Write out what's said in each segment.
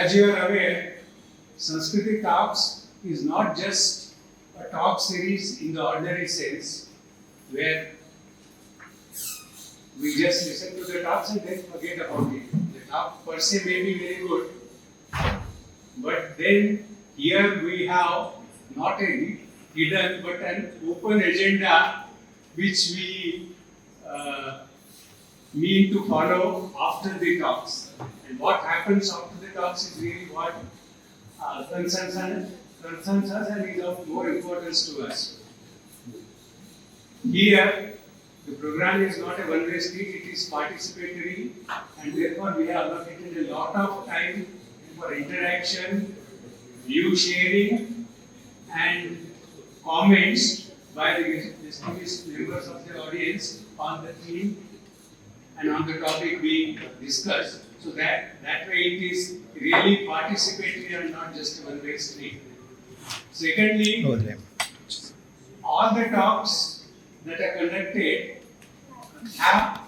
As you are aware, Samskruti Talks is not just a talk series in the ordinary sense, where we just listen to the talks and then forget about it. The talk per se may be very good, but then here we have not a hidden but an open agenda which we mean to follow after the talks. And what happens after the talks is really what concerns us and is of more importance to us. Here, the program is not a one-way street, it is participatory, and therefore we have allocated a lot of time for interaction, view sharing, and comments by the distinguished members of the audience on the theme and on the topic being discussed. So that way it is really participatory and not just a one-way street. Secondly, all the talks that are conducted have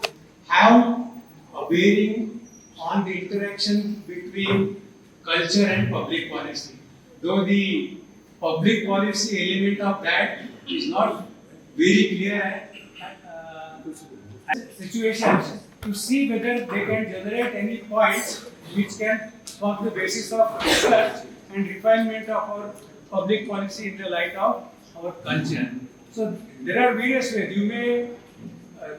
a bearing on the interaction between culture and public policy. Though the public policy element of that is not very clear situations to see whether they can generate any points which can form the basis of research and refinement of our public policy in the light of our culture. So there are various ways. You may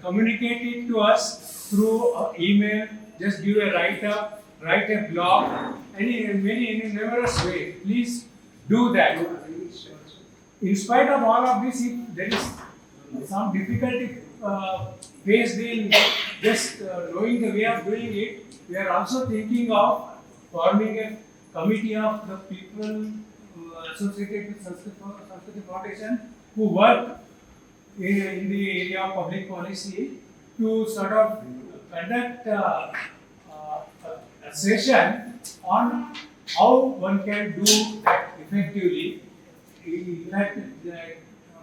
communicate it to us through email, just give a write-up, write a blog, in numerous ways. Please do that. In spite of all of this, if there is some difficulty faced in just knowing the way of doing it, we are also thinking of forming a committee of the people associated with Samskruthi Foundation who work in the area of public policy to sort of conduct a session on how one can do that effectively. In fact,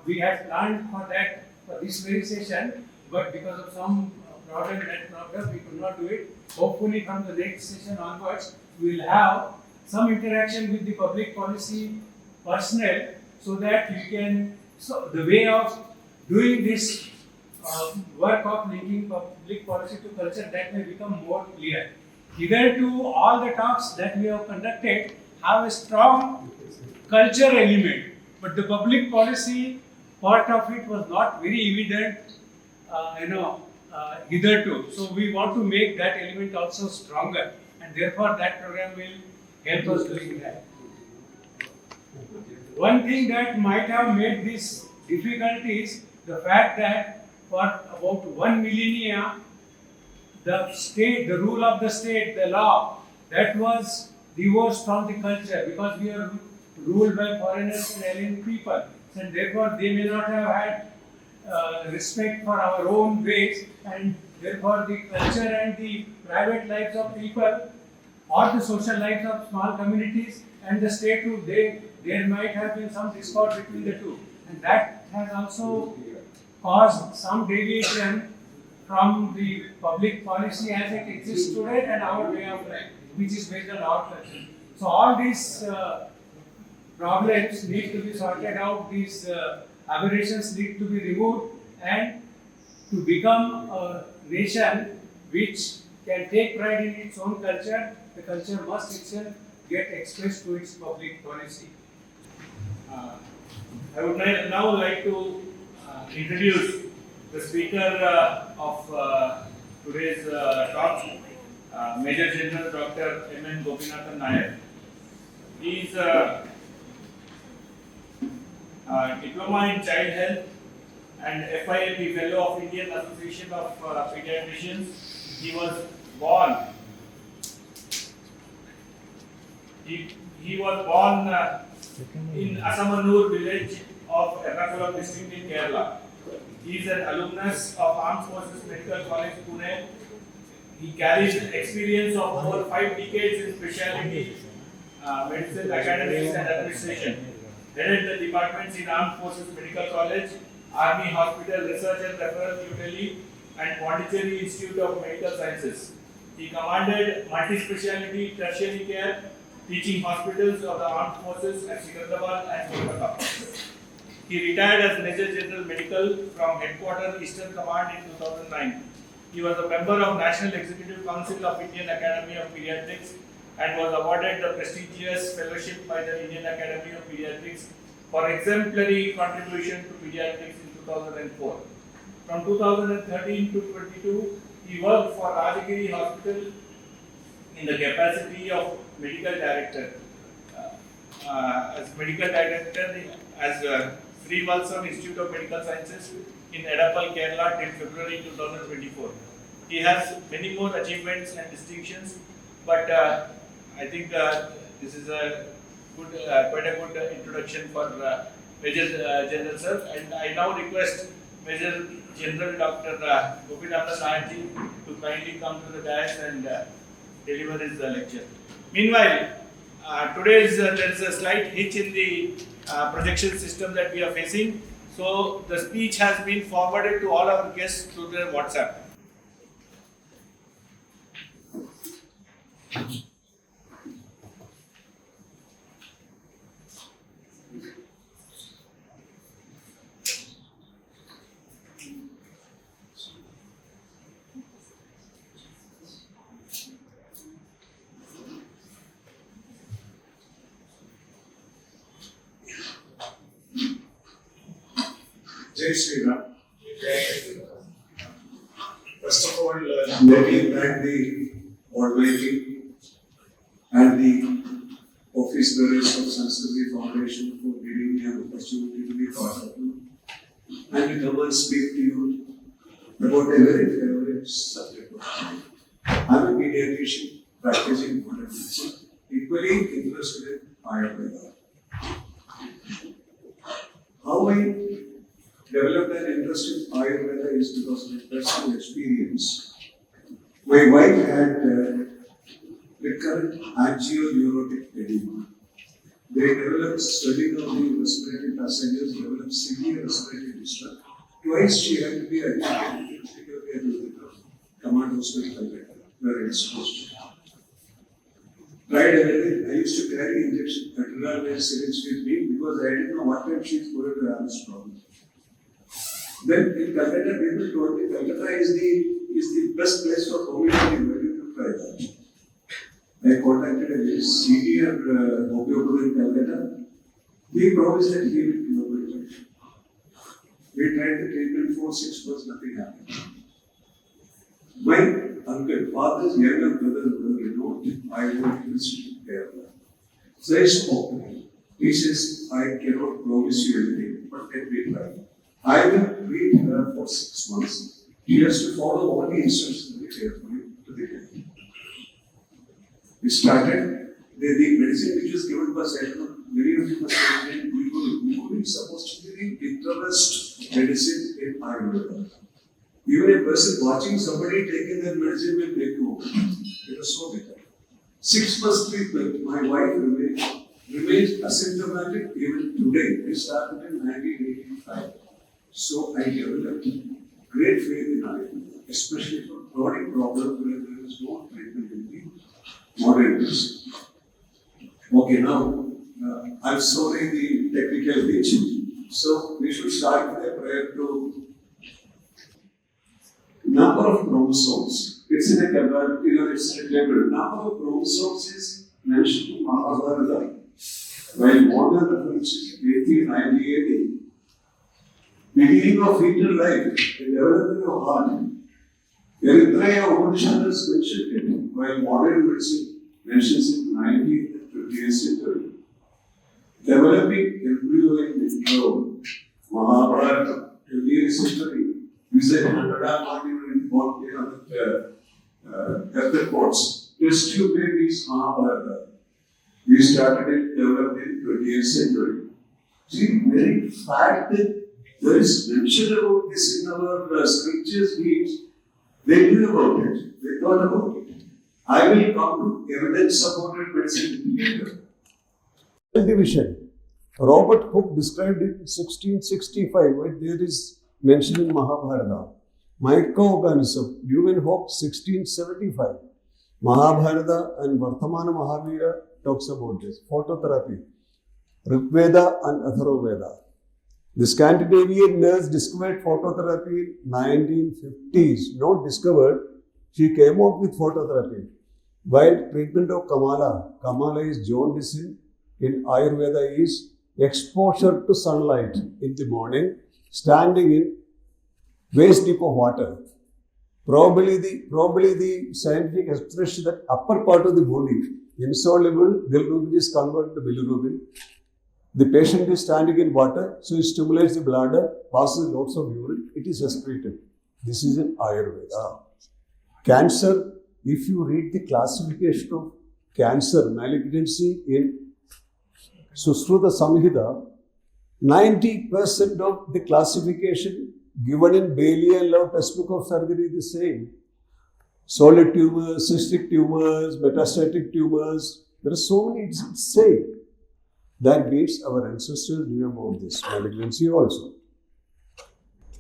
we had planned for that for this very session, but because of some net problem, we could not do it. Hopefully, from the next session onwards, we will have some interaction with the public policy personnel, so that we can, so the way of doing this work of linking public policy to culture, that may become more clear. Hitherto, all the talks that we have conducted have a strong culture element, but the public policy part of it was not very evident, hitherto. So we want to make that element also stronger, and therefore that program will help us doing that. One thing that might have made this difficult is the fact that for about 1 millennia, the state, the rule of the state, the law, that was divorced from the culture, because we are ruled by foreigners and alien people, and therefore they may not have had respect for our own ways, and therefore the culture and the private lives of people, or the social lives of small communities and the state too, there might have been some discord between the two, and that has also caused some deviation from the public policy as it exists today and our way of life, which is based on our culture. So all these problems need to be sorted out, these aberrations need to be removed, and to become a nation which can take pride in its own culture, the culture must itself get expressed to its public policy. I would now like to introduce the speaker of today's talk, Major General Dr. M.N.Gopinathan Nair. He is a diploma in child health and FIAP Fellow of Indian Association of Paediatricians. He was born. He was born in Asamanur village of Ernakulam district in Kerala. He is an alumnus of Armed Forces Medical College, Pune. He carries experience of over 5 decades in specialty medicine, academics and administration. Headed the departments in Armed Forces Medical College, Army Hospital Research and Referral, New Delhi, and Pondicherry Institute of Medical Sciences. He commanded multi-speciality tertiary care teaching hospitals of the Armed Forces at Secunderabad and Kolkata. He retired as Major General Medical from Headquarters Eastern Command in 2009. He was a member of National Executive Council of Indian Academy of Paediatrics and was awarded the prestigious fellowship by the Indian Academy of Paediatrics for exemplary contribution to pediatrics in 2004. From 2013 to 22, he worked for Rajagiri Hospital in the capacity of medical director. As medical director as Sri Valsam Institute of Medical Sciences in Edappal, Kerala till February 2024. He has many more achievements and distinctions, but I think this is a good, quite a good introduction for Major General Sir, and I now request Major General Dr. Gopinathan Nair to kindly come to the dais and deliver his lecture. Meanwhile, there is a slight hitch in the projection system that we are facing, so the speech has been forwarded to all our guests through their WhatsApp. Jai Sri Ram. First of all, let me thank the Almighty and the office bearers of Samskruthi Foundation for giving me an opportunity to be part of you and to come and speak to you about a very favorite subject of mine. I am a pediatrician practicing modern medicine, equally interested in Ayurveda. How I developed an interest in Ayurveda is because of my personal experience. My wife had recurrent angioneurotic edema. They developed swelling of the respiratory passages, developed severe respiratory distress. twice she had to be admitted to critical care unit of Command Hospital, where exposed. Tried everything. I used to carry injection, adrenaline syringe with me because I didn't know what time she is going to have this problem. Then in Calcutta, people told me Calcutta is the best place for homeopathy. Where you to try that? I contacted a very senior homeopath in Calcutta. He promised that he will give up it. We tried the treatment for 6 months, nothing happened. My uncle, father's younger brother, I want to visit Kerala. So I spoke to him. He says, I cannot promise you anything, but let me try. I will treat her for 6 months. She has to follow all the instructions very carefully to the end. We started. The medicine which was given by Satan, many of you must have been Gulgul is supposed to be the introduced medicine in Ayurveda. Even a person watching somebody taking that medicine will make you over. It was so bitter. 6 months treatment, my wife remains asymptomatic even today. We started in 1985. So I developed great faith in Ayurveda, especially for chronic problems where there is no treatment in the modern medicine. Okay, now I'm sorry the technical glitch. So we should start with a prayer to number of chromosomes. It's in a table, it's in a table. Number of chromosomes is mentioned in Mahabharata. While modern reference is 1898. Beginning of fetal life, the development of heart. Eritrea Upanishad is mentioned it, while modern medicine mentions it 19th and 20th century. Developing embryo in vitro, Mahabharata, 20th century. We said 100 reports. Test tube babies, Mahabharata. We started it, developed in 20th century. See, very fact that there is mention about this in our scriptures means they knew about it, they thought about it. I will come to evidence supported medicine later. Division. Robert Hooke described it in 1665, where there is mention in Mahabharata. Microorganism, Human Hope, 1675. Mahabharata and Vartamana Mahavira talks about this. Phototherapy, Rigveda and Atharvaveda. The Scandinavian nurse discovered phototherapy in 1950s. Not discovered, she came out with phototherapy. While treatment of Kamala is jaundice in Ayurveda is exposure to sunlight in the morning, standing in waist deep of water. Probably the scientific expression that upper part of the body, insoluble bilirubin is converted to bilirubin. The patient is standing in water, so it stimulates the bladder, passes lots of urine, it is excreted. This is in Ayurveda. Cancer, if you read the classification of cancer, malignancy in Sushruta Samhita, 90% of the classification given in Bailey and Love textbook of surgery is the same. Solid tumors, cystic tumors, metastatic tumors, there are so many, it's the same. That means our ancestors knew about this malignancy also.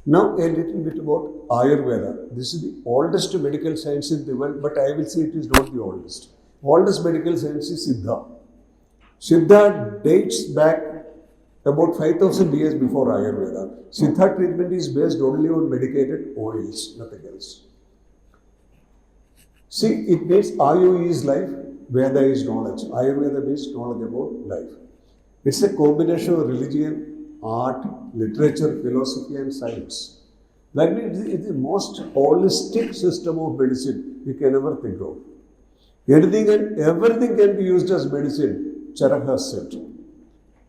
Now a little bit about Ayurveda. This is the oldest medical science in the world, but I will say it is not the oldest. Oldest medical science is Siddha. Siddha dates back about 5,000 years before Ayurveda. Siddha treatment is based only on medicated oils, nothing else. See, it means Ayu is life, Veda is knowledge. Ayurveda means knowledge about life. It's a combination of religion, art, literature, philosophy and science. That means it's the most holistic system of medicine you can ever think of. Anything and everything can be used as medicine, Charaka said.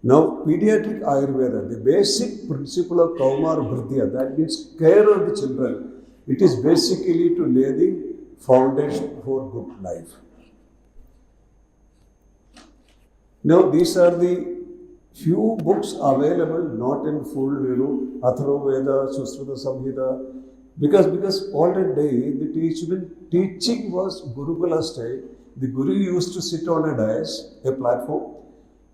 Now, pediatric Ayurveda, the basic principle of Kaumar Bhritya, that means care of the children, it is basically to lay the foundation for good life. Now, these are the few books available, not in full, Atharvaveda, Sushruta Samhita, because all the day the teaching was Gurukula style. The Guru used to sit on a dais, a platform.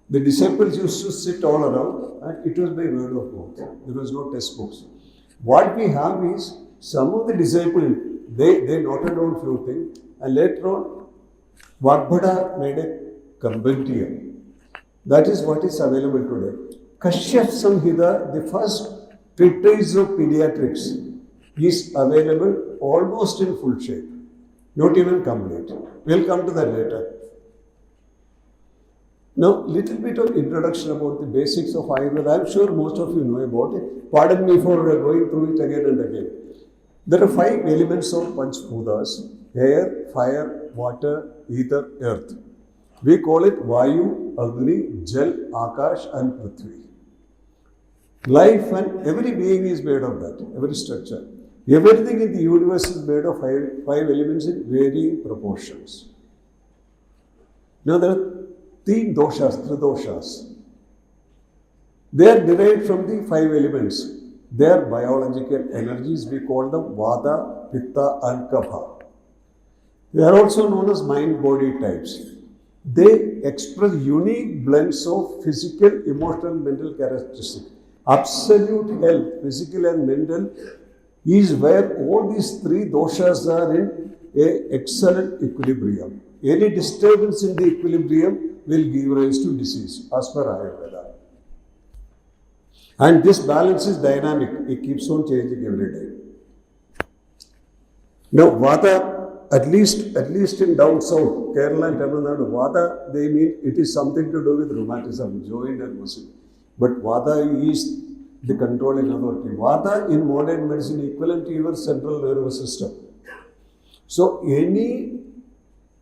The disciples used to sit all around, and it was by word of mouth. There was no textbooks. What we have is some of the disciples, they noted down few things, and later on, Vagbhada made a compendium. That is what is available today. Kashyapa Samhita, the first treatise of pediatrics, is available almost in full shape, not even complete. We'll come to that later. Now, little bit of introduction about the basics of Ayurveda. I'm sure most of you know about it. Pardon me for going through it again and again. There are 5 elements of Panchabhutas: air, fire, water, ether, earth. We call it Vayu, Agni, Jal, Akash and Prithvi. Life and every being is made of that, every structure. Everything in the universe is made of five elements in varying proportions. Now there are 3 doshas, Tridoshas. They are derived from the 5 elements. They are biological energies. We call them Vata, Pitta and Kapha. They are also known as mind-body types. They express unique blends of physical, emotional, mental characteristics. Absolute health, physical and mental, is where all these 3 doshas are in an excellent equilibrium. Any disturbance in the equilibrium will give rise to disease, as per Ayurveda. And this balance is dynamic. It keeps on changing every day. Now, Vata, at least in down south, Kerala and Tamil Nadu, Vata, they mean it is something to do with rheumatism, joint and muscle. But Vata is the controlling authority. Vata in modern medicine equivalent to your central nervous system. So any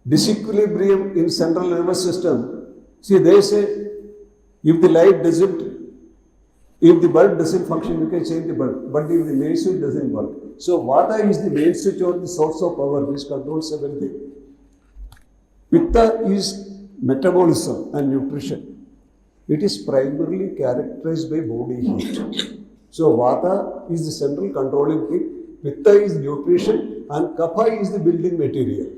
disequilibrium in central nervous system, see they say if the light doesn't, if the bulb doesn't function, you can change the bulb. But if the main switch doesn't work. So Vata is the main switch or the source of power which controls everything. Pitta is metabolism and nutrition. It is primarily characterized by body heat. So Vata is the central controlling thing, Pitta is nutrition and Kapha is the building material.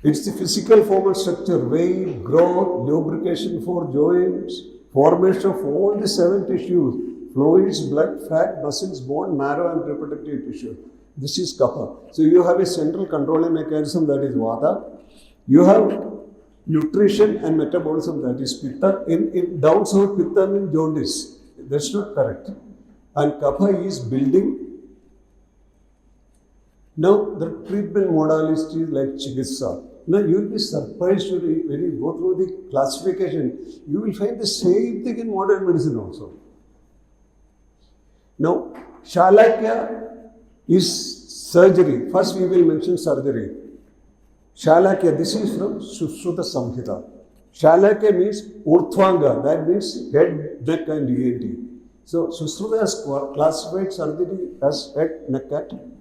It's the physical form and structure, weight, growth, lubrication for joints, formation of all the 7 tissues, fluids, blood, fat, muscles, bone, marrow and reproductive tissue. This is Kapha. So you have a central controlling mechanism that is Vata. You have nutrition and metabolism that is Pitta. In down south, Pitta means jaundice. That's not correct. And Kapha is building. Now the treatment modalities like Chikitsa. Now you will be surprised when you go through the classification. You will find the same thing in modern medicine also. Now Shalakya is surgery. First we will mention surgery. Shalakya, this is from Sushruta Samhita. Shalakya means Urthvanga, that means head, neck and ENT. So Sushruta has classified surgery as head, neck and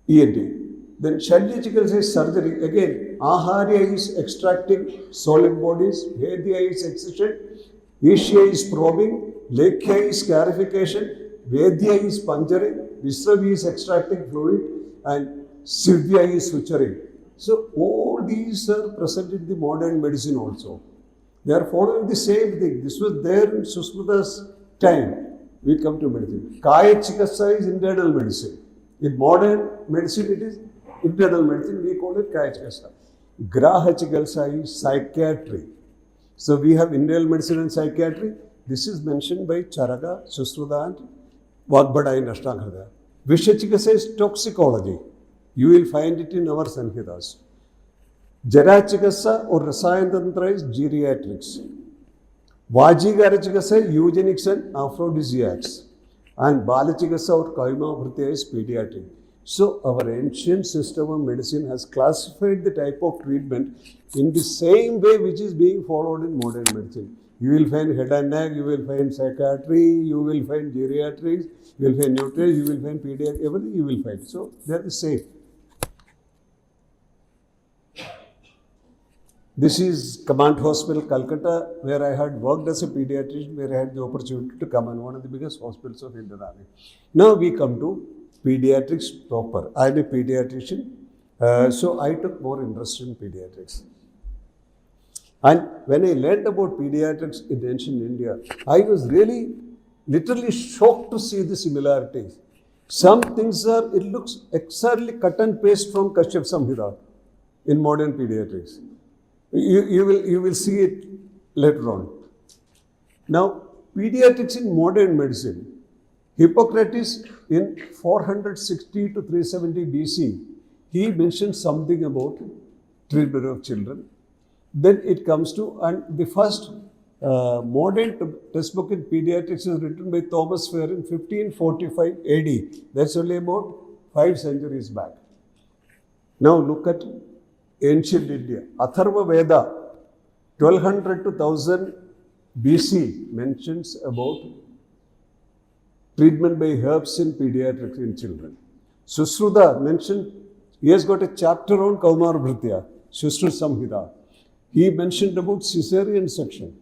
ENT. Then Shalya Chikitsa is surgery. Again, Aharya is extracting solid bodies, Vedya is excision, Ishya is probing, Lekhya is scarification, Vedya is puncturing, Visravi is extracting fluid, and Sivya is suturing. So all these are present in the modern medicine also. They are following the same thing. This was there in Susmita's time. We come to medicine. Kaya Chikitsa is internal medicine. In modern medicine, it is internal medicine. We call it Kaya Chikitsa. Graha Chikitsa is psychiatry. So we have internal medicine and psychiatry. This is mentioned by Charaka, Sushruta and Vagbhada in Ashtanga. Visha Chikitsa is toxicology. You will find it in our Sanhitas. Jara Chikitsa or Rasayan Tantra is geriatrics. Vajigara Chikitsa, eugenics and aphrodisiacs. And Bala Chikitsa or Kaumar Bhritya is pediatric. So our ancient system of medicine has classified the type of treatment in the same way which is being followed in modern medicine. You will find head and neck, you will find psychiatry, you will find geriatrics, you will find nutrition, you will find pediatrics, everything you will find. So they are the same. This is Command Hospital, Calcutta, where I had worked as a pediatrician, where I had the opportunity to come in one of the biggest hospitals of Indian Army. Now we come to pediatrics proper. I am a pediatrician, so I took more interest in pediatrics. And when I learned about pediatrics in ancient India, I was really literally shocked to see the similarities. Some things it looks exactly cut and paste from Kashyap Samhita in modern pediatrics. You will see it later on. Now, pediatrics in modern medicine. Hippocrates in 460 to 370 BC, he mentioned something about treatment of children. Then it comes to, and the first modern textbook in pediatrics is written by Thomas Fair in 1545 AD. That's only about 5 centuries back. Now look at ancient India. Atharva Veda, 1200 to 1000 BC, mentions about treatment by herbs in pediatrics in children. Sushruta mentioned, he has got a chapter on Kaumar Bhritya, Sushruta Samhita. He mentioned about cesarean section.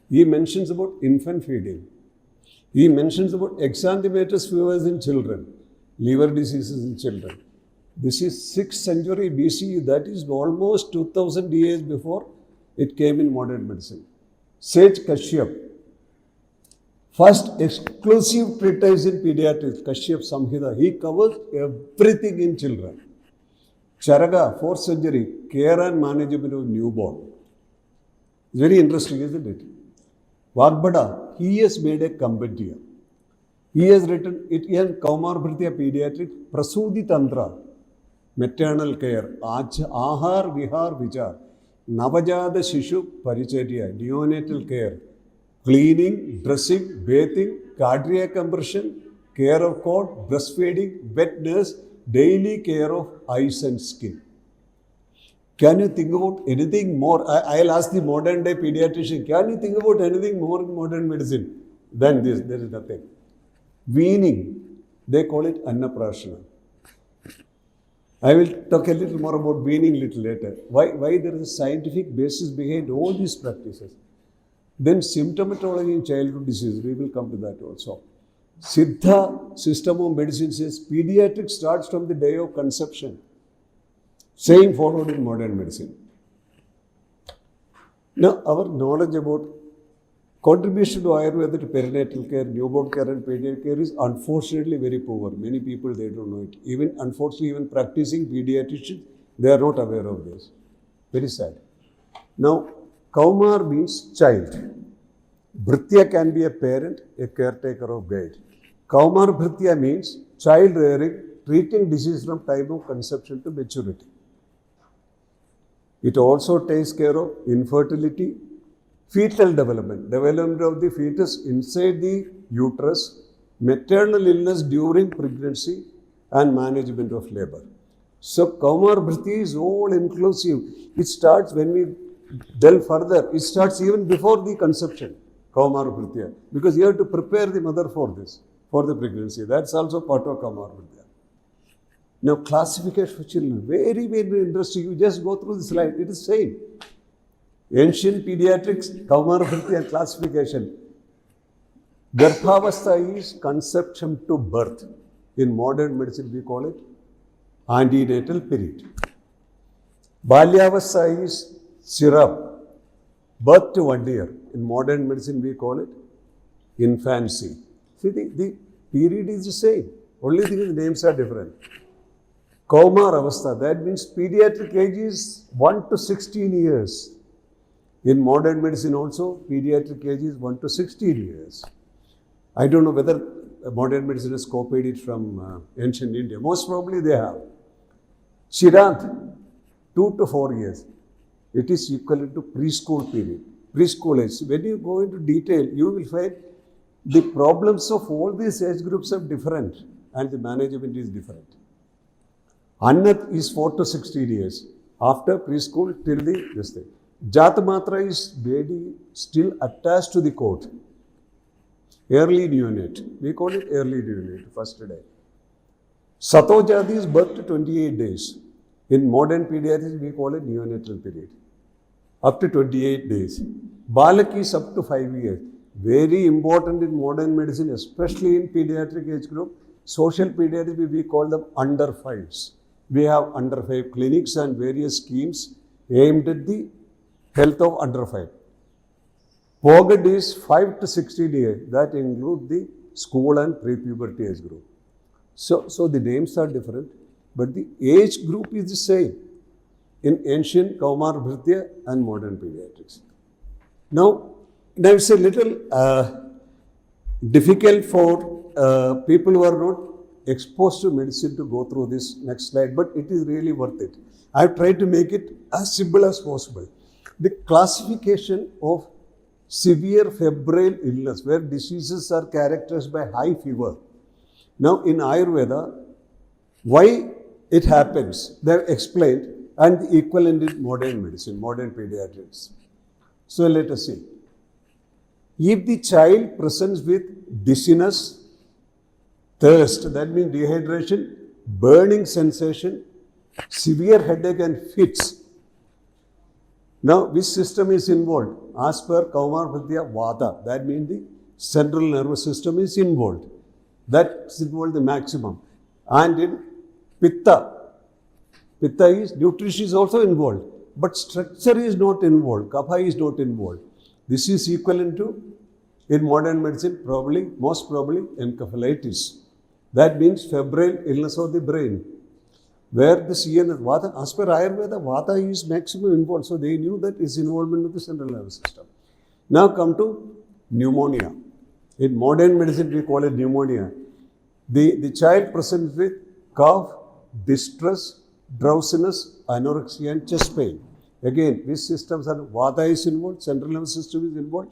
He mentions about infant feeding. He mentions about exanthematous fevers in children, liver diseases in children. This is 6th century BC, that is almost 2000 years before it came in modern medicine. Sage Kashyap, first exclusive treatise in pediatrics, Kashyap Samhita. He covers everything in children. Charaka, 4th century, care and management of newborn. It's very interesting, isn't it? Vagbhada, he has made a compendium. He has written it in Kaumar Bhritya Paediatrics, Prasudi Tantra, maternal care, Ahar Vihar Vichar, Navajada Shishu Paricharya, neonatal care, cleaning, dressing, bathing, cardiac compression, care of cord, breastfeeding, wet nurse, daily care of eyes and skin. Can you think about anything more? I'll ask the modern day pediatrician, can you think about anything more in modern medicine than this? There is nothing. Weaning, they call it Annaprashana. I will talk a little more about weaning little later. Why there is a scientific basis behind all these practices. Then symptomatology in childhood disease, we will come to that also. Siddha system of medicine says pediatrics starts from the day of conception. Same followed in modern medicine. Now, our knowledge about contribution to Ayurveda to perinatal care, newborn care and pediatric care is unfortunately very poor. Many people, they don't know it. Even, unfortunately, even practicing pediatricians, they are not aware of this. Very sad. Now, Kaumar means child. Bhritya can be a parent, a caretaker or guide. Kaumar Bhritya means child rearing, treating disease from time of conception to maturity. It also takes care of infertility, fetal development of the fetus inside the uterus, maternal illness during pregnancy, and management of labor. So, Kaumar Bhritya is all inclusive. It starts when we delve further, it starts even before the conception, Kaumar Bhritya, because you have to prepare the mother for this, for the pregnancy. That's also part of Kaumar Bhritya. Now, classification for children, very, very interesting. You just go through the slide, it is same. Ancient pediatrics, Kaumar Bhritya classification. Garbhavastha is conception to birth. In modern medicine, we call it antenatal period. Balyavastha is syrup, birth to 1 year. In modern medicine, we call it infancy. See, the period is the same. Only thing is the names are different. Kaumar Avastha, that means pediatric age is 1 to 16 years. In modern medicine also, pediatric age is 1 to 16 years. I don't know whether modern medicine has copied it from ancient India. Most probably they have. Shirant, 2 to 4 years. It is equivalent to preschool period. Preschool age. When you go into detail, you will find the problems of all these age groups are different and the management is different. Annat is 4 to 16 years. After preschool till this thing. Jatamatra is baby still attached to the cord. Early neonate. We call it early neonate, first day. Satojati is birth to 28 days. In modern pediatrics, we call it neonatal period. Up to 28 days. Balak is up to 5 years. Very important in modern medicine, especially in pediatric age group. Social pediatrics, we call them under 5s. We have under 5 clinics and various schemes aimed at the health of under 5. POGD is 5 to 16 years. That include the school and pre-puberty age group. So the names are different, but the age group is the same in ancient Kaumar Bhritya and modern pediatrics. Now it's a little difficult for people who are not exposed to medicine to go through this next slide, but it is really worth it. I've tried to make it as simple as possible. The classification of severe febrile illness, where diseases are characterized by high fever. Now in Ayurveda, why it happens, they have explained, and the equivalent in modern medicine, modern pediatrics. So let us see. If the child presents with dizziness, thirst, that means dehydration, burning sensation, severe headache and fits. Now, which system is involved? As per Kaumar Bhritya, Vata, that means the central nervous system is involved. That's involved the maximum. And in Pitta is, nutrition is also involved, but structure is not involved, Kapha is not involved. This is equivalent to, in modern medicine, most probably, encephalitis. That means febrile illness of the brain. Where the CNS, Vata, as per Ayurveda, Vata is maximum involved. So they knew that its involvement with the central nervous system. Now come to pneumonia. In modern medicine, we call it pneumonia. The child presents with cough, distress, drowsiness, anorexia and chest pain. Again, these systems are, Vata is involved, central nervous system is involved,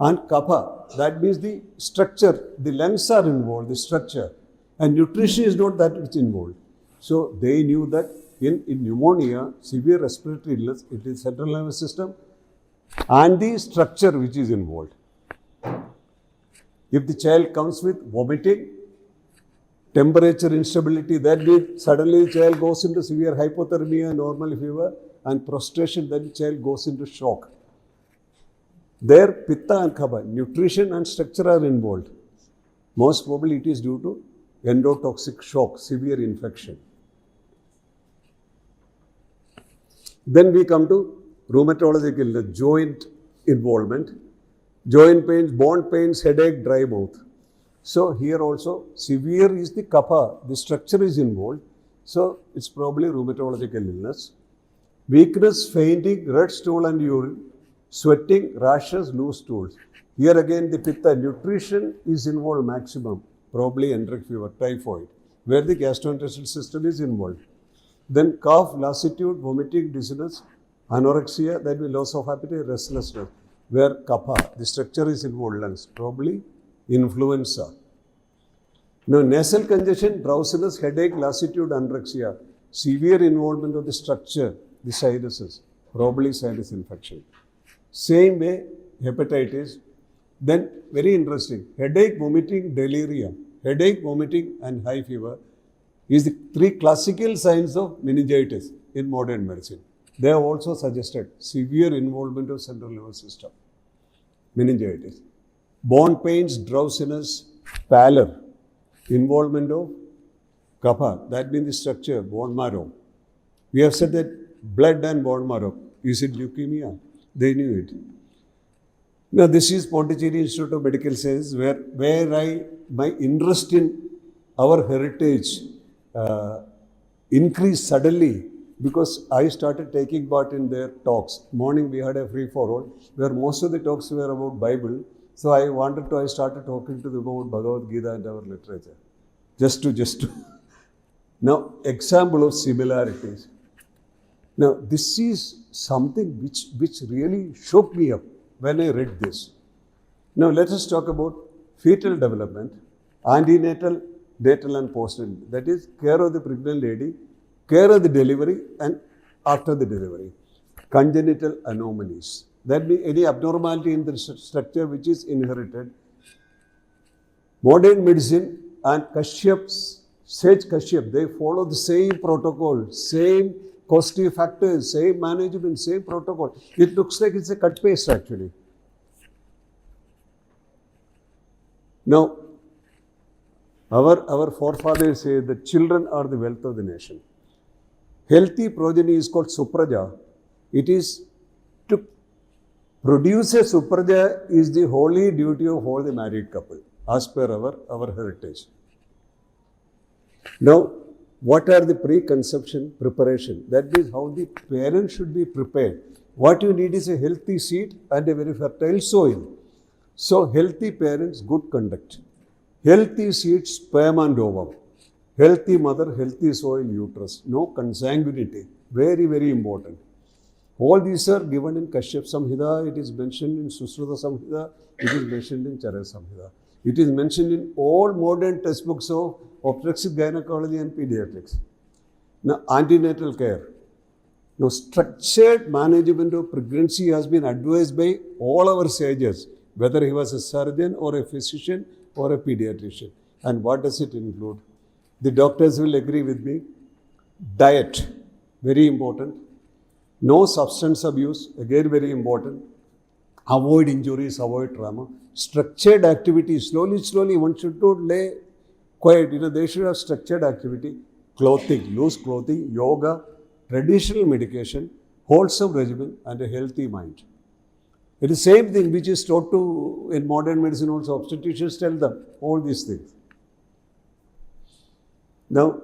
and Kapha, that means the structure, the lungs are involved, the structure, and nutrition is not that much involved. So they knew that in pneumonia, severe respiratory illness, it is central nervous system and the structure which is involved. If the child comes with vomiting, temperature instability, that means suddenly the child goes into severe hypothermia, normal fever, and prostration, then the child goes into shock. There, Pitta and Kapha, nutrition and structure are involved. Most probably it is due to endotoxic shock, severe infection. Then we come to rheumatological illness, joint involvement, joint pains, bone pains, headache, dry mouth. So here also severe is the Kapha, the structure is involved. So it's probably rheumatological illness. Weakness, fainting, red stool and urine, sweating, rashes, loose stools. Here again the Pitta, nutrition is involved maximum, probably enteric fever, typhoid, where the gastrointestinal system is involved. Then cough, lassitude, vomiting, dizziness, anorexia, that will loss of appetite, restlessness, where Kapha, the structure is involved, lungs, probably influenza. Now nasal congestion, drowsiness, headache, lassitude, anorexia, severe involvement of the structure, the sinuses, probably sinus infection. Same way, hepatitis. Then very interesting, headache, vomiting, delirium, headache, vomiting and high fever is the three classical signs of meningitis in modern medicine. They have also suggested severe involvement of central nervous system, meningitis. Bone pains, drowsiness, pallor, involvement of Kapha, that means the structure, bone marrow. We have said that blood and bone marrow, is it leukemia? They knew it. Now this is Pondicherry Institute of Medical Science, where my interest in our heritage increased suddenly because I started taking part in their talks. Morning we had a free for all, where most of the talks were about Bible. So I started talking to them about Bhagavad Gita and our literature. Just to. Now, example of similarities. Now, this is something which really shook me up when I read this. Now, let us talk about fetal development, antenatal, natal and postnatal. That is, care of the pregnant lady, care of the delivery and after the delivery. Congenital anomalies. That means any abnormality in the structure which is inherited. Modern medicine and Sage Kashyap, they follow the same protocol, same causative factors, same management, same protocol. It looks like it's a cut paste actually. Now, our forefathers say that children are the wealth of the nation. Healthy progeny is called Supraja. It is to Produce a Supraja is the holy duty of all the married couple, as per our heritage. Now, what are the preconception preparation? That means how the parents should be prepared. What you need is a healthy seed and a very fertile soil. So, healthy parents, good conduct. Healthy seed, sperm and ovum. Healthy mother, healthy soil, uterus. No consanguinity. Very, very important. All these are given in Kashyapa Samhita. It is mentioned in Sushruta Samhita. It is mentioned in Charaka Samhita. It is mentioned in all modern textbooks of obstetrics, gynecology and pediatrics. Now, antenatal care. Now, structured management of pregnancy has been advised by all our sages, whether he was a surgeon or a physician or a pediatrician. And what does it include? The doctors will agree with me. Diet, very important. No substance abuse, again very important. Avoid injuries, avoid trauma. Structured activity, slowly, one should not lay quiet. They should have structured activity. Clothing, loose clothing, yoga, traditional medication, wholesome regimen, and a healthy mind. It is the same thing which is taught to in modern medicine also. Obstetricians tell them all these things. Now,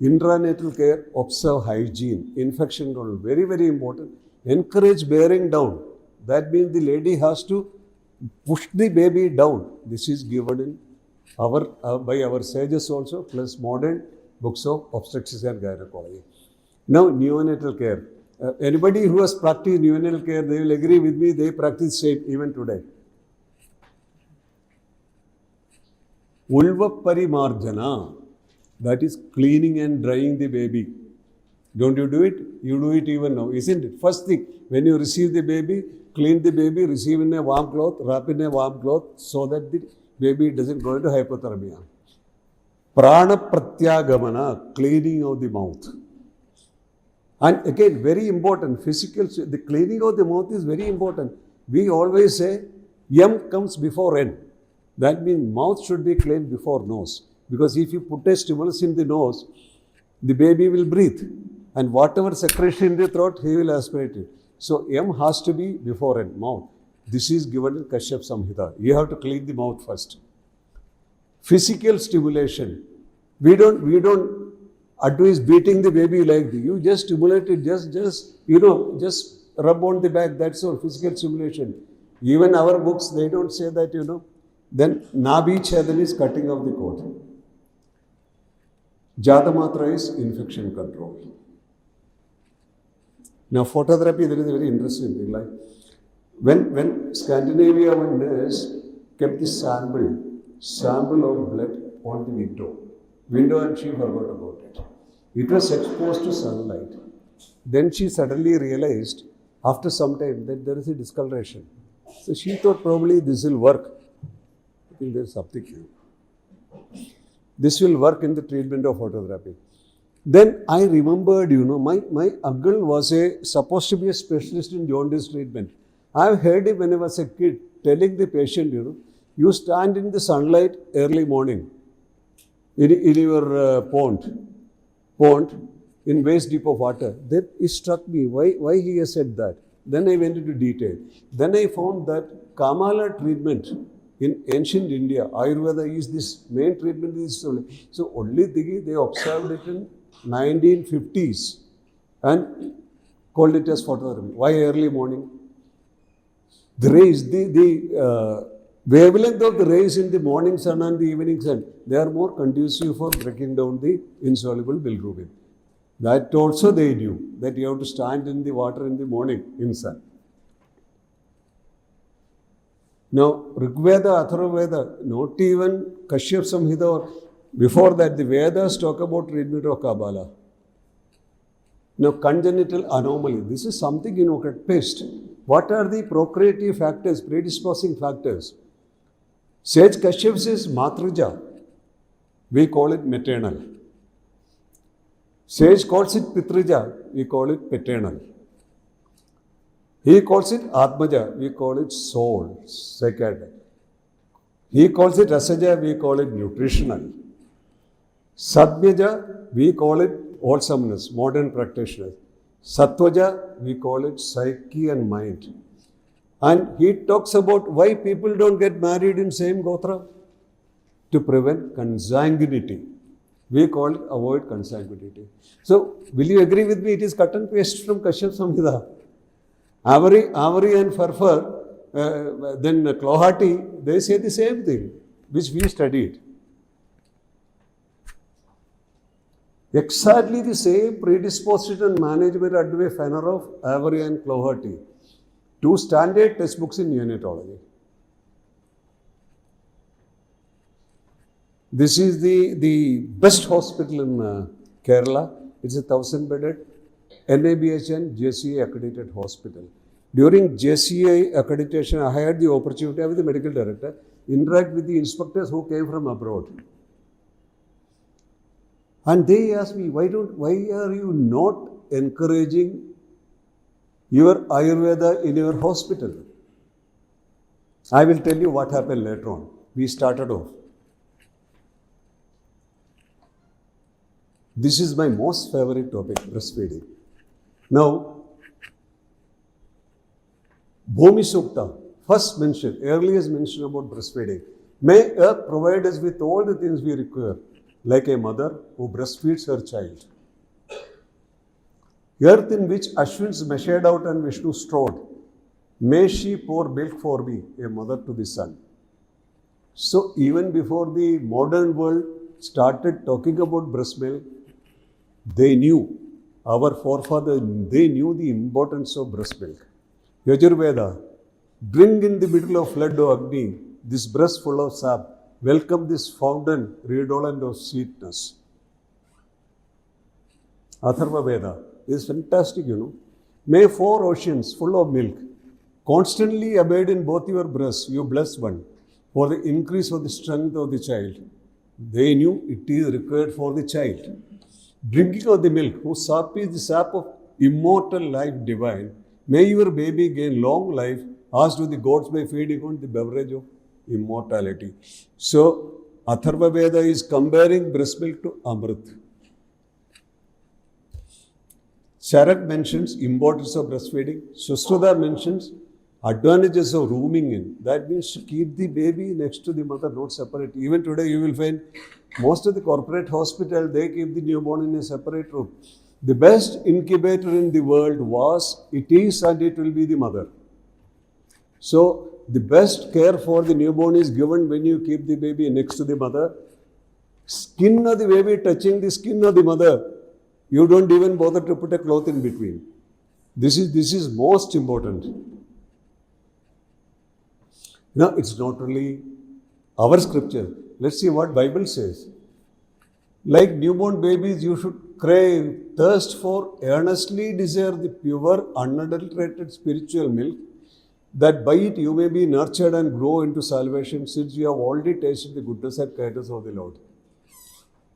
intranatal care, observe hygiene, infection control, very, very important. Encourage bearing down. That means the lady has to push the baby down. This is given in by our sages also, plus modern books of obstetrics and gynecology. Now, neonatal care. Anybody who has practiced neonatal care, they will agree with me, they practice same even today. Vulva parimarjana, that is cleaning and drying the baby. Don't you do it? You do it even now, isn't it? First thing, when you receive the baby, clean the baby, receive in a warm cloth, wrap in a warm cloth so that the baby doesn't go into hypothermia. Prana pratyagamana, cleaning of the mouth. And again, very important, the cleaning of the mouth is very important. We always say, M comes before N. That means mouth should be cleaned before nose. Because if you put a stimulus in the nose, the baby will breathe. And whatever secretion in the throat, he will aspirate it. So M has to be before N, mouth. This is given in Kashyapa Samhita. You have to clean the mouth first. Physical stimulation. We don't advise beating the baby like this. You just stimulate it, just rub on the back, that's all, physical stimulation. Even our books, they don't say that, Then Nabi Chedan is cutting off the coat. Jatamatra is infection control. Now, phototherapy, there is a very interesting thing. Like when Scandinavia, one nurse kept the sample of blood on the window, and she forgot about it. It was exposed to sunlight. Then she suddenly realized, after some time, that there is a discoloration. So she thought probably this will work. I think there is something here. This will work in the treatment of phototherapy. Then I remembered, my uncle was supposed to be a specialist in jaundice treatment. I heard him when I was a kid telling the patient, you stand in the sunlight early morning in your pond in waist deep of water. Then it struck me, why he has said that. Then I went into detail. Then I found that Kamala treatment in ancient India, Ayurveda is this main treatment is only. So only they observed it in 1950s and called it as phototherapy. Why early morning? The rays, the wavelength of the rays in the morning sun and the evening sun, they are more conducive for breaking down the insoluble bilirubin. That also they knew, that you have to stand in the water in the morning in sun. Now, Rigveda, Atharvaveda, not even Kashyapa Samhita or before that, the Vedas talk about treatment of Kabbalah. Now, congenital anomaly. This is something, at best. What are the procreative factors, predisposing factors? Sage Kashyap says Matrija. We call it maternal. Sage calls it Pitrija. We call it paternal. He calls it Atmaja. We call it soul, psychiatric. He calls it Rasaja. We call it nutritional. Sadmyaja, we call it wholesomeness, modern practitioners. Sattvaja, we call it psyche and mind. And he talks about why people don't get married in same gotra. To prevent consanguinity. We call it avoid consanguinity. So, will you agree with me? It is cut and paste from Kashyap Samhita. Avari and Farfar, then Klohati, they say the same thing, which we studied. Exactly the same predisposition and management at the Fenner of Avery and Klohati. Two standard textbooks in neonatology. This is the best hospital in Kerala. It's a 1,000-bedded NABHN JCA accredited hospital. During JCA accreditation, I had the opportunity with the medical director interact with the inspectors who came from abroad. And they asked me, why are you not encouraging your Ayurveda in your hospital? I will tell you what happened later on. We started off. This is my most favorite topic, breastfeeding. Now, Bhumi Sukta, first mention, earliest mention about breastfeeding. May Earth provide us with all the things we require, like a mother who breastfeeds her child. Earth in which Ashwins measured out and Vishnu strode, may she pour milk for me, a mother to the sun. So even before the modern world started talking about breast milk, they knew, our forefathers, they knew the importance of breast milk. Ayurveda, bring in the middle of flood, O Agni, this breast full of sap, welcome this fountain redolent of sweetness. Atharva Veda is fantastic, May 4 oceans full of milk constantly abide in both your breasts, you blessed one, for the increase of the strength of the child. They knew it is required for the child. Drinking of the milk, whose sap is the sap of immortal life divine, may your baby gain long life, as do the gods by feeding on the beverage of immortality. So, Atharva Veda is comparing breast milk to Amrit. Charaka mentions importance of breastfeeding. Sushruta mentions advantages of rooming in. That means to keep the baby next to the mother, not separate. Even today you will find most of the corporate hospitals, they keep the newborn in a separate room. The best incubator in the world was, it is and it will be the mother. So the best care for the newborn is given when you keep the baby next to the mother. Skin of the baby touching the skin of the mother. You don't even bother to put a cloth in between. This is most important. Now, it's not only our scripture. Let's see what Bible says. Like newborn babies, you should crave, thirst for, earnestly desire the pure, unadulterated spiritual milk, that by it you may be nurtured and grow into salvation, since you have already tasted the goodness and kindness of the Lord.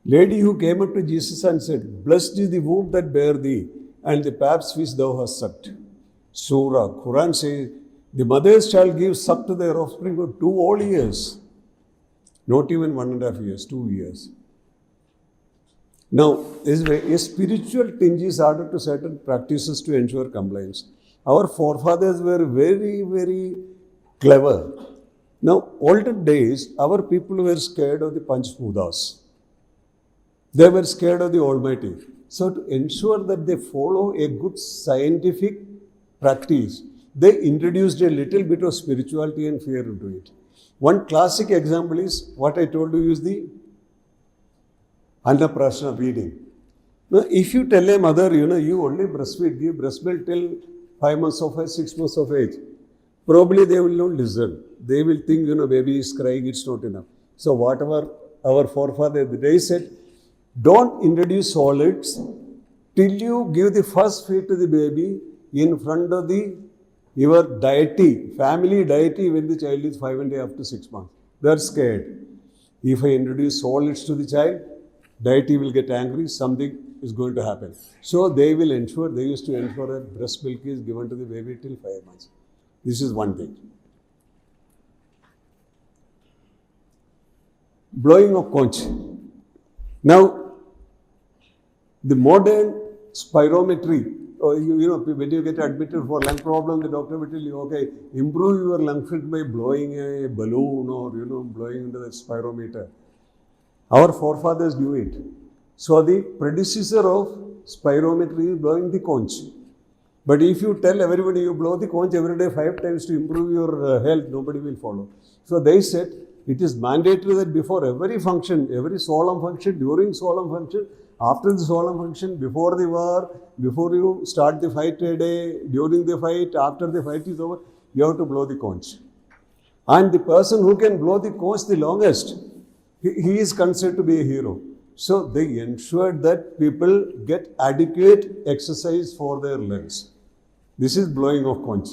Lady who came up to Jesus and said, blessed is the womb that bare thee, and the paps which thou hast sucked. Surah, Quran says, the mothers shall give suck to their offspring for 2 whole years. Not even 1.5 years, 2 years. Now, a spiritual tinge is added to certain practices to ensure compliance. Our forefathers were very, very clever. Now, olden days, our people were scared of the Panchabhutas. They were scared of the Almighty. So, to ensure that they follow a good scientific practice, they introduced a little bit of spirituality and fear into it. One classic example is what I told you is the Annaprasana feeding. Now, if you tell a mother, you only breastfeed, give breast milk till 5 months of age, 6 months of age, probably they will not listen. They will think, baby is crying, it's not enough. So, whatever our forefathers, they said, don't introduce solids till you give the first feed to the baby in front of your deity, family deity, when the child is 5.5 to 6 months. They are scared. If I introduce solids to the child, deity will get angry, something is going to happen. So they used to ensure that breast milk is given to the baby till 5 months. This is one thing. Blowing of conch. Now, the modern spirometry when you get admitted for lung problem, the doctor will tell you, okay, improve your lung fit by blowing a balloon or, blowing into the spirometer. Our forefathers do it. So the predecessor of spirometry is blowing the conch. But if you tell everybody you blow the conch every day 5 times to improve your health, nobody will follow. So they said it is mandatory that before every function, every solemn function, during solemn function, after the solemn function, before the war, before you start the fight a day, during the fight, after the fight is over, you have to blow the conch. And the person who can blow the conch the longest, he is considered to be a hero. So they ensured that people get adequate exercise for their lungs. This is blowing of conch.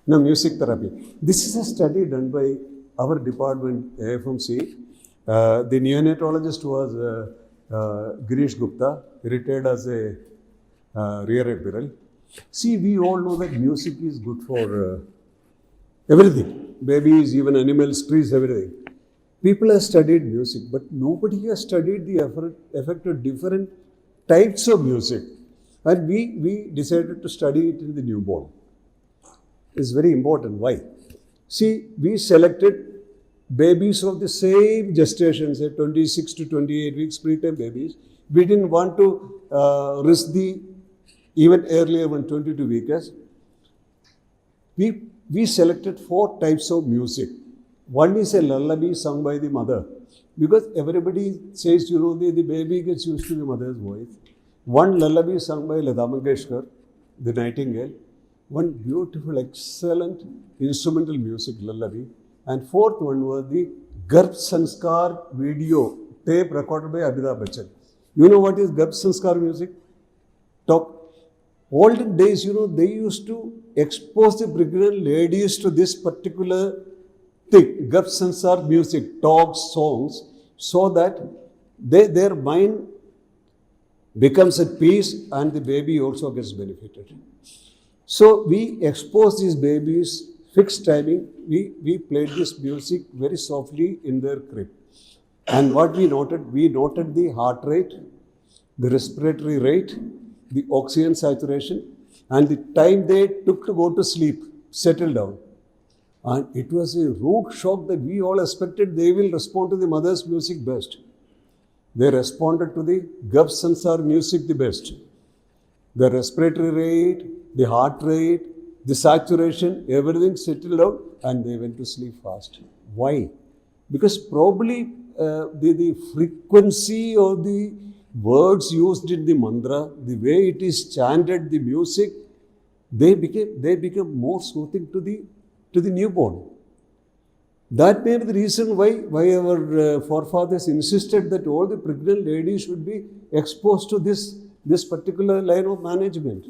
Now, music therapy. This is a study done by our department, AFMC. The neonatologist was Girish Gupta, retired as a rear admiral. See, we all know that music is good for everything. Babies, even animals, trees, everything. People have studied music, but nobody has studied the effect of different types of music. And we decided to study it in the newborn. It's very important. Why? See, we selected babies of the same gestation, say 26 to 28 weeks, preterm babies. We didn't want to risk the even earlier one, 22 weeks. We selected 4 types of music. One is a lullaby sung by the mother, because everybody says, the baby gets used to the mother's voice. One lullaby sung by Lata Mangeshkar, the nightingale. One beautiful, excellent instrumental music lullaby. And 4th one was the Garbh Sanskar video tape recorded by Amitabh Bachchan. You know what is Garbh Sanskar music? Talk. Olden days, they used to expose the pregnant ladies to this particular thing, Garbh Sanskar music, talks, songs, so that their mind becomes at peace and the baby also gets benefited. So we expose these babies, fixed timing, we played this music very softly in their crib. And what we noted the heart rate, the respiratory rate, the oxygen saturation, and the time they took to go to sleep, settle down. And it was a rude shock that we all expected they will respond to the mother's music best. They responded to the Garbh Sanskar music the best. The respiratory rate, the heart rate, the saturation, everything settled out and they went to sleep fast. Why? Because probably the frequency of the words used in the mantra, the way it is chanted, the music, they became more soothing to the newborn. That may be the reason why our forefathers insisted that all the pregnant ladies should be exposed to this particular line of management.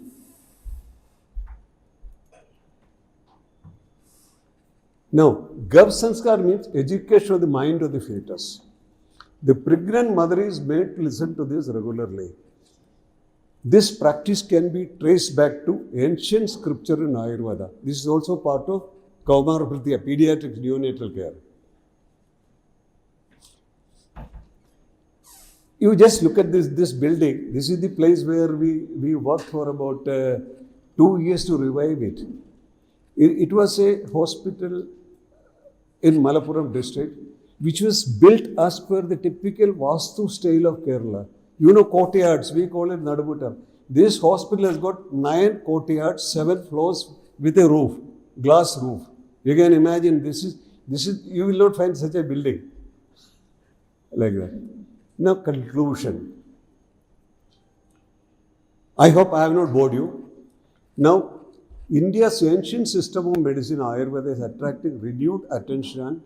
Now, Garbh Sanskar means education of the mind of the fetus. The pregnant mother is made to listen to this regularly. This practice can be traced back to ancient scripture in Ayurveda. This is also part of Kaumar Bhritya, Paediatrics, neonatal care. You just look at this building. This is the place where we worked for about 2 years to revive it. It was a hospital in Malappuram district, which was built as per the typical Vastu style of Kerala. Courtyards, we call it Nadabuttam. This hospital has got 9 courtyards, 7 floors with a roof, glass roof. You can imagine this is you will not find such a building like that. Now, conclusion. I hope I have not bored you. Now, India's ancient system of medicine, Ayurveda, is attracting renewed attention and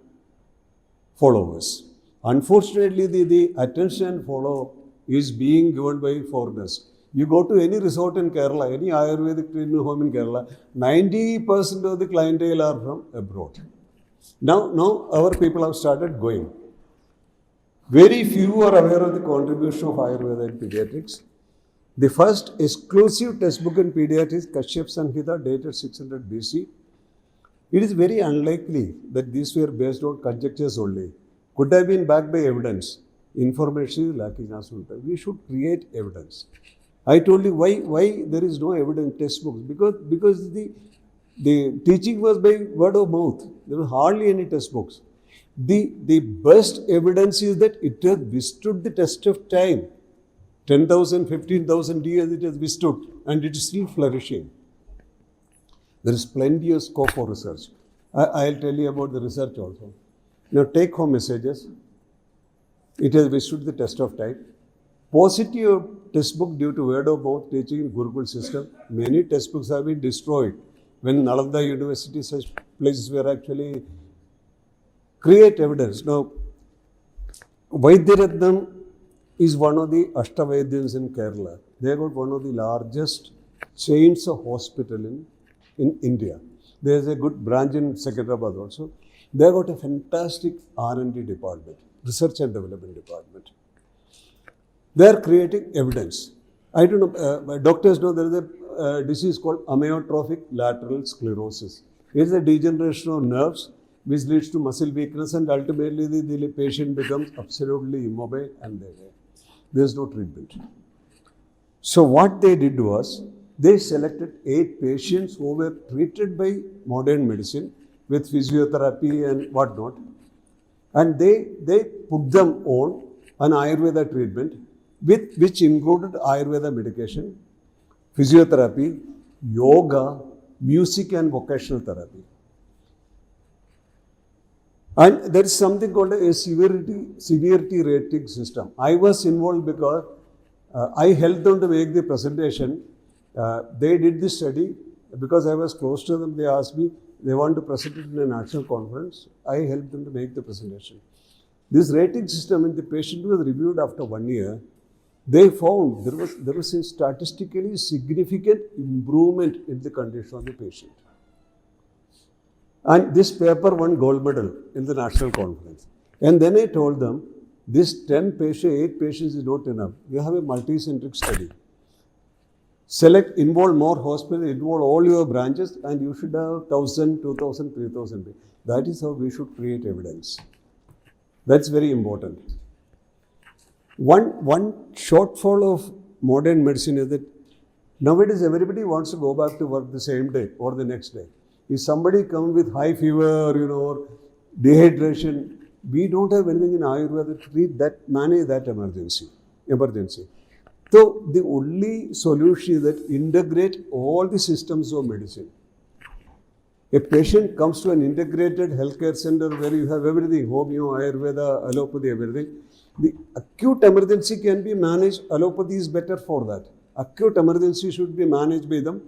followers. Unfortunately, the attention and follow is being given by foreigners. You go to any resort in Kerala, any Ayurvedic treatment home in Kerala, 90% of the clientele are from abroad. Now our people have started going. Very few are aware of the contribution of Ayurveda in pediatrics. The first exclusive textbook in pediatrics, Kashyapa Samhita, dated 600 BC. It is very unlikely that these were based on conjectures only. Could have been backed by evidence. Information is lacking as well. We should create evidence. I told you why there is no evidence textbooks, because the teaching was by word of mouth. There was hardly any textbooks. The best evidence is that it has withstood the test of time. 10,000, 15,000 years it has withstood, and it is still flourishing. There is plenty of scope for research. I'll tell you about the research also. Now, take home messages. It has withstood the test of time. Positive textbook due to word of mouth teaching in Gurukul system. Many textbooks have been destroyed when Nalanda University, such places were actually create evidence. Now, Vaidyaratnam is one of the Ashtavaidyans in Kerala. They got one of the largest chains of hospital in India. There is a good branch in Secunderabad also. They got a fantastic R&D department, research and development department. They are creating evidence. I don't know, doctors know there is a disease called amyotrophic lateral sclerosis. It is a degeneration of nerves which leads to muscle weakness, and ultimately the patient becomes absolutely immobile and there is no treatment. So what they did was, they selected 8 patients who were treated by modern medicine with physiotherapy and whatnot, and they put them on an Ayurveda treatment which included Ayurveda medication, physiotherapy, yoga, music and vocational therapy. And there is something called a severity rating system. I was involved because I helped them to make the presentation. They did this study because I was close to them. They asked me, they want to present it in a national conference. I helped them to make the presentation. This rating system, when the patient was reviewed after 1 year, they found there was a statistically significant improvement in the condition of the patient. And this paper won gold medal in the national conference. And then I told them, this 8 patients is not enough. You have a multi-centric study. Involve more hospitals, involve all your branches, and you should have 1,000, 2,000, 3,000. That is how we should create evidence. That's very important. One shortfall of modern medicine is that nowadays everybody wants to go back to work the same day or the next day. If somebody comes with high fever, or dehydration, we don't have anything in Ayurveda to treat that, manage that emergency. So the only solution is that integrate all the systems of medicine. A patient comes to an integrated healthcare center where you have everything, homeo, Ayurveda, allopathy, everything. The acute emergency can be managed, allopathy is better for that. Acute emergency should be managed by them,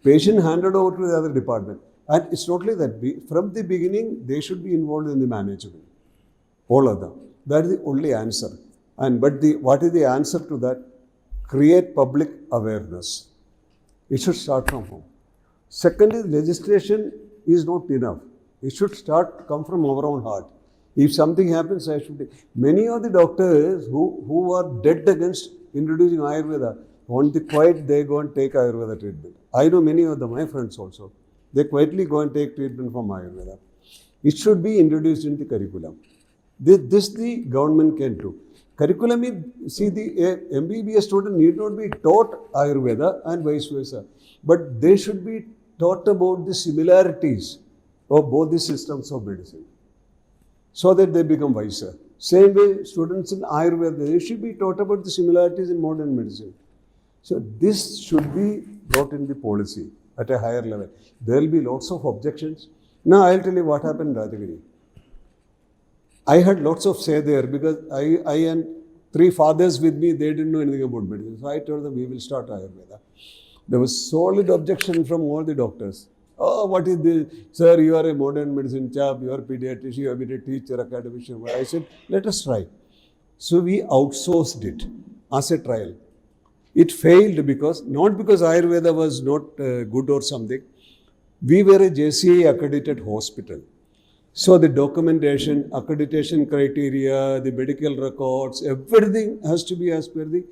patient handed over to the other department. And it's not like that. From the beginning, they should be involved in the management. All of them. That is the only answer. But what is the answer to that? Create public awareness. It should start from home. Second is, legislation is not enough. It should come from our own heart. If something happens, many of the doctors who are dead against introducing Ayurveda, on the quiet, they go and take Ayurveda treatment. I know many of them, my friends also. They quietly go and take treatment from Ayurveda. It should be introduced in the curriculum. This the government can do. Curriculum is, see, the MBBS student need not be taught Ayurveda and vice versa. But they should be taught about the similarities of both the systems of medicine, so that they become wiser. Same way, students in Ayurveda, they should be taught about the similarities in modern medicine. So this should be brought in the policy at a higher level. There will be lots of objections. Now I'll tell you what happened in Rajagiri. I had lots of say there because I and 3 fathers with me, they didn't know anything about medicine. So I told them, we will start Ayurveda. There was solid objection from all the doctors. Oh, what is this? Sir, you are a modern medicine chap, you are a pediatrician, you have been a teacher, academician. I said, let us try. So we outsourced it as a trial. It failed not because Ayurveda was not good or something. We were a JCI accredited hospital. So the documentation, accreditation criteria, the medical records, everything has to be as per the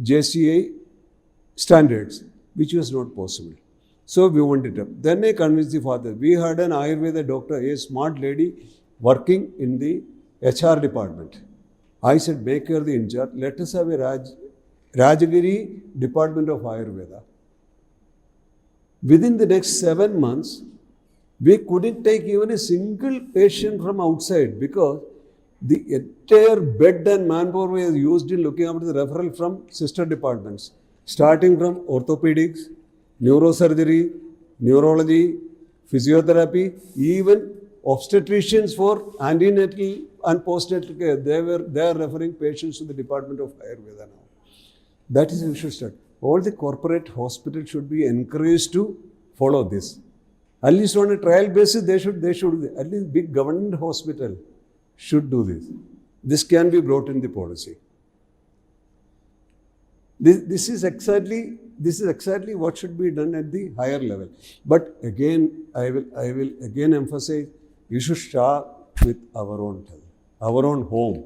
JCI standards, which was not possible. So we went it up. Then I convinced the father. We had an Ayurveda doctor, a smart lady, working in the HR department. I said, make her the in charge. Let us have a Rajagiri, Department of Ayurveda. Within the next 7 months, we couldn't take even a single patient from outside because the entire bed and manpower was used in looking after the referral from sister departments, starting from orthopedics, neurosurgery, neurology, physiotherapy, even obstetricians for antenatal and postnatal care. They are referring patients to the Department of Ayurveda now. That is we should start. All the corporate hospitals should be encouraged to follow this. At least on a trial basis, they should. At least big government hospital should do this. This can be brought in the policy. This is exactly what should be done at the higher level. But again, I will again emphasize, you should start with our own health, our own home.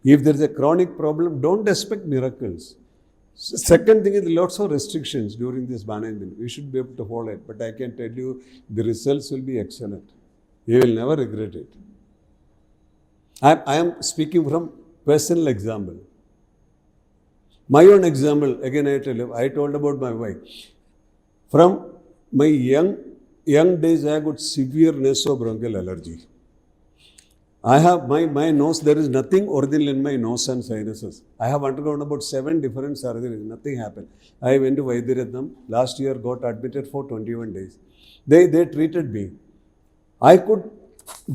If there is a chronic problem, don't expect miracles. Second thing is lots of restrictions during this management. We should be able to follow it. But I can tell you, the results will be excellent. You will never regret it. I am speaking from personal example. My own example, again I tell you, I told about my wife. From my young days, I got severe nasobronchial allergy. I have my nose, there is nothing original in my nose and sinuses. I have undergone about 7 different surgeries, nothing happened. I went to Retd last year, got admitted for 21 days. They treated me. I could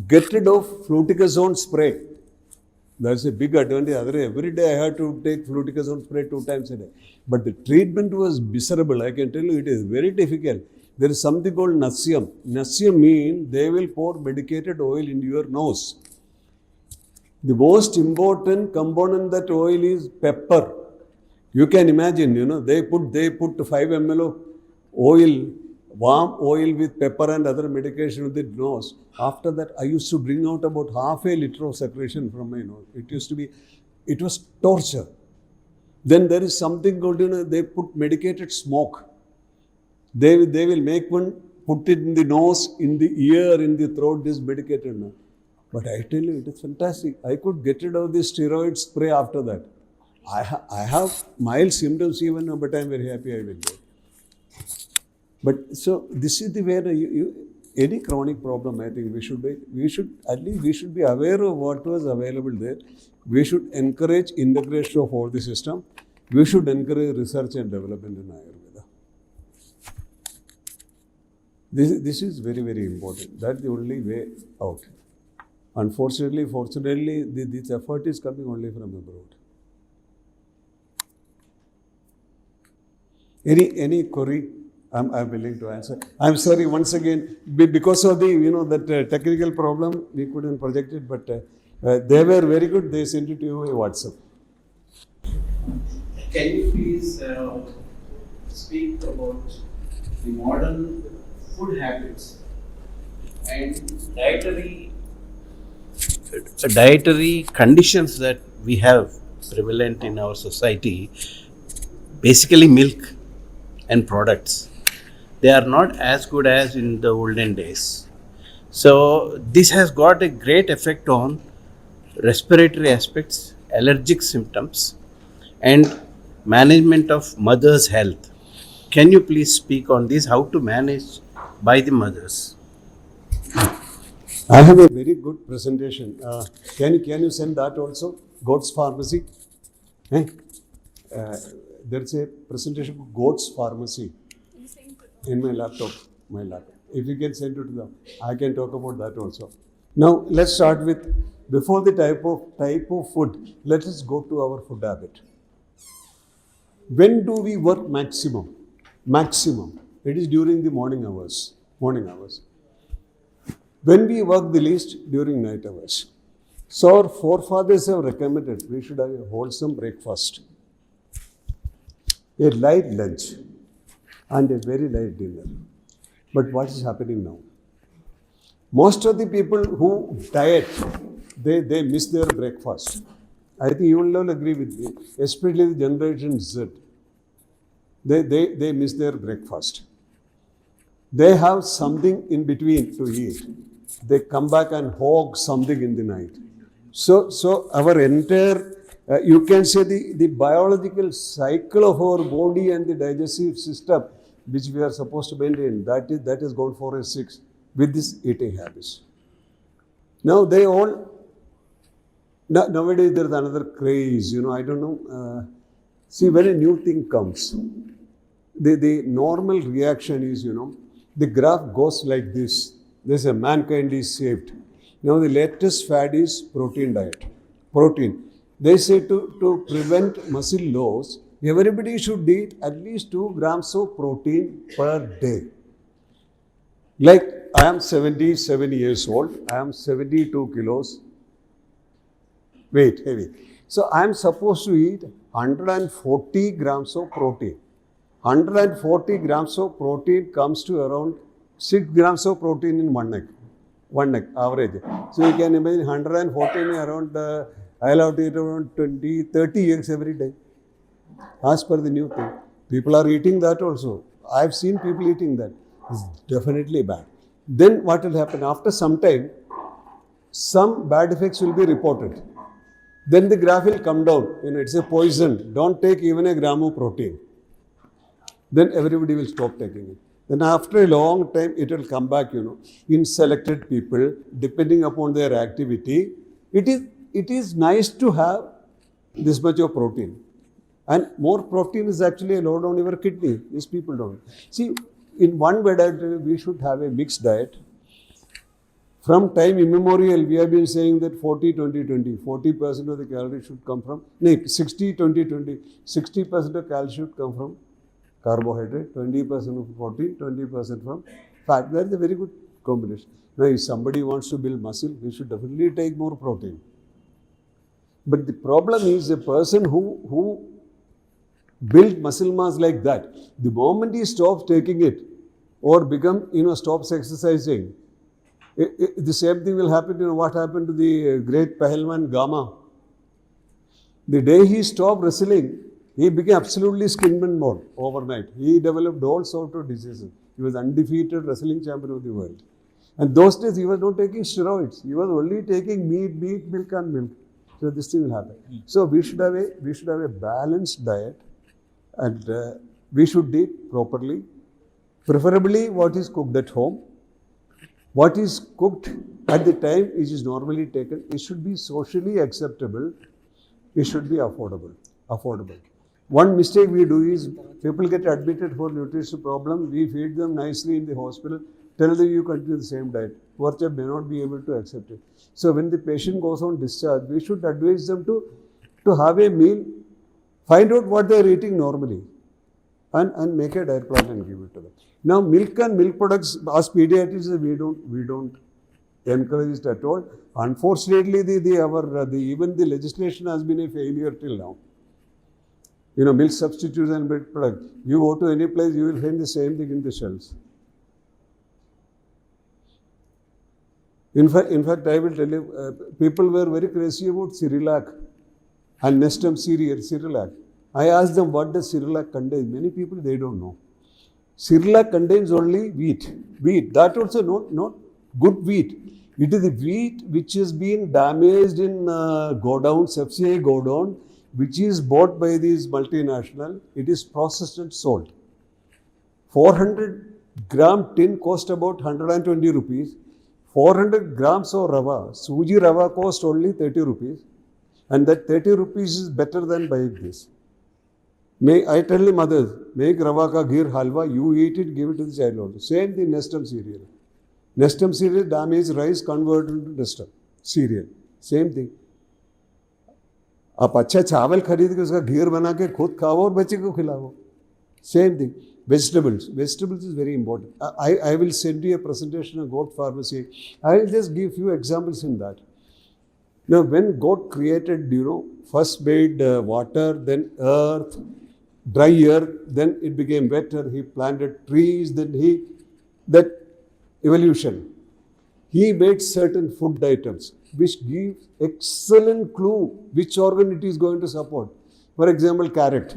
get rid of fluticasone spray. That's a big advantage. Every day I had to take fluticasone spray 2 times a day. But the treatment was miserable. I can tell you it is very difficult. There is something called nasyam. Nasyam means they will pour medicated oil into your nose. The most important component that oil is pepper. You can imagine, they put 5 ml of oil, warm oil with pepper and other medication with the nose. After that, I used to bring out about half a liter of secretion from my nose. It was torture. Then there is something called, they put medicated smoke. They will make one, put it in the nose, in the ear, in the throat, this medicated. But I tell you, it is fantastic. I could get rid of the steroid spray after that. I have mild symptoms even now, but I am very happy I went there. But so this is the way any chronic problem, I think we should be aware of what was available there. We should encourage integration of all the system. We should encourage research and development in Ayurveda. This is very, very important. That's the only way out. Unfortunately, fortunately, this effort is coming only from abroad. Any query? I'm willing to answer. I'm sorry once again because of the that technical problem we couldn't project it, but they were very good. They sent it to you a WhatsApp. Can you please speak about the modern food habits and dietary conditions that we have prevalent in our society? Basically, milk and products. They are not as good as in the olden days. So this has got a great effect on respiratory aspects, allergic symptoms, and management of mother's health. Can you please speak on this, how to manage by the mothers? I have a very good presentation. Can you send that also? Goat's Pharmacy. There's a presentation of Goat's Pharmacy in my laptop. If you can send it to them, I can talk about that also. Now let's start with, before the type of food, let us go to our food habit. When do we work maximum? It is during the morning hours. When we work the least, during night hours. So our forefathers have recommended we should have a wholesome breakfast, a light lunch, and a very light dinner. But what is happening now? Most of the people who diet, they miss their breakfast. I think you will all agree with me, especially the Generation Z. They miss their breakfast. They have something in between to eat. They come back and hog something in the night. So our entire You can say the biological cycle of our body and the digestive system, which we are supposed to maintain, that is gone for a 6 with this eating habits. Now they all, nowadays there is another craze, I don't know. See, when a new thing comes, the normal reaction is, the graph goes like this. There's a mankind is saved. Now the latest fad is protein diet. Protein. They say to prevent muscle loss, everybody should eat at least 2 grams of protein per day. Like I am 77 years old, I am 72 kilos, weight heavy. So I am supposed to eat 140 grams of protein. 140 grams of protein comes to around 6 grams of protein in one neck average. So you can imagine 114 around, I'll have to eat around 20, 30 eggs every day. As per the new thing. People are eating that also. I've seen people eating that. It's definitely bad. Then what will happen? After some time, some bad effects will be reported. Then the graph will come down. It's a poison. Don't take even a gram of protein. Then everybody will stop taking it. Then after a long time, it will come back, in selected people, depending upon their activity. It is nice to have this much of protein. And more protein is actually a load on your kidney. These people don't. See, in one way, we should have a mixed diet. From time immemorial, we have been saying that 40-20-20. 40% of the calories should come from, 60-20-20. 60% of calories should come from carbohydrate, 20% of protein, 20% from fat. That is a very good combination. Now, if somebody wants to build muscle, he should definitely take more protein. But the problem is a person who build muscle mass like that, the moment he stops taking it or stops exercising, the same thing will happen. What happened to the great Pahalwan Gama? The day he stopped wrestling, he became absolutely skinman mode overnight. He developed all sorts of diseases. He was undefeated wrestling champion of the world. And those days he was not taking steroids. He was only taking meat, milk and milk. So this thing will happen. So we should have a balanced diet, and we should eat properly. Preferably what is cooked at home. What is cooked at the time it is normally taken, it should be socially acceptable. It should be affordable. One mistake we do is people get admitted for nutritional problem. We feed them nicely in the hospital, tell them you continue the same diet. Poor chap may not be able to accept it. So when the patient goes on discharge, we should advise them to have a meal, find out what they are eating normally, and make a diet plan and give it to them. Now, milk and milk products, as pediatrics, we don't encourage it at all. Unfortunately, even the legislation has been a failure till now. Milk substitutes and milk products. You go to any place, you will find the same thing in the shelves. In fact, I will tell you, people were very crazy about Cerelac and Nestum cereal, Cerelac. I asked them, what does Cerelac contain? Many people, they don't know. Cerelac contains only wheat. That also not good wheat. It is the wheat which has been damaged in godowns, FCI godown, which is bought by these multinational. It is processed and sold. 400 gram tin cost about 120 rupees. 400 grams of rava, suji rava cost only 30 rupees. And that 30 rupees is better than buying this. I tell the mothers, make rava ka ghir halwa, you eat it, give it to the child also. Same thing, Nestum cereal. Nestum cereal, damaged rice converted into Nestum cereal. Same thing. आप अच्छा चावल खरीद के उसका घीर बना के खुद खाओ और बच्चे को खिलाओ. Same thing. Vegetables is very important. I will send you a presentation on goat pharmacy. I will just give few examples in that. Now, when God created, first made water, then earth, dry earth, then it became wetter. He planted trees, then that evolution. He made certain food items which give excellent clue which organ it is going to support. For example, carrot.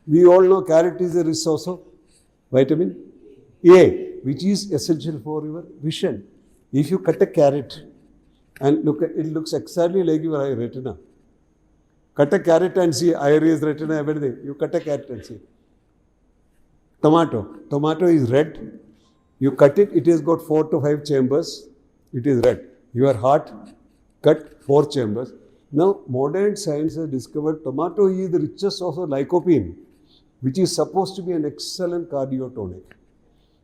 We all know carrot is a resource of vitamin A, which is essential for your vision. If you cut a carrot and it looks exactly like your eye retina. Cut a carrot and see, iris, retina, everything. You cut a carrot and see. Tomato is red. You cut it, it has got 4 to 5 chambers. It is red. Your heart, cut 4 chambers. Now, modern science has discovered tomato is the richest source of lycopene, which is supposed to be an excellent cardiotonic.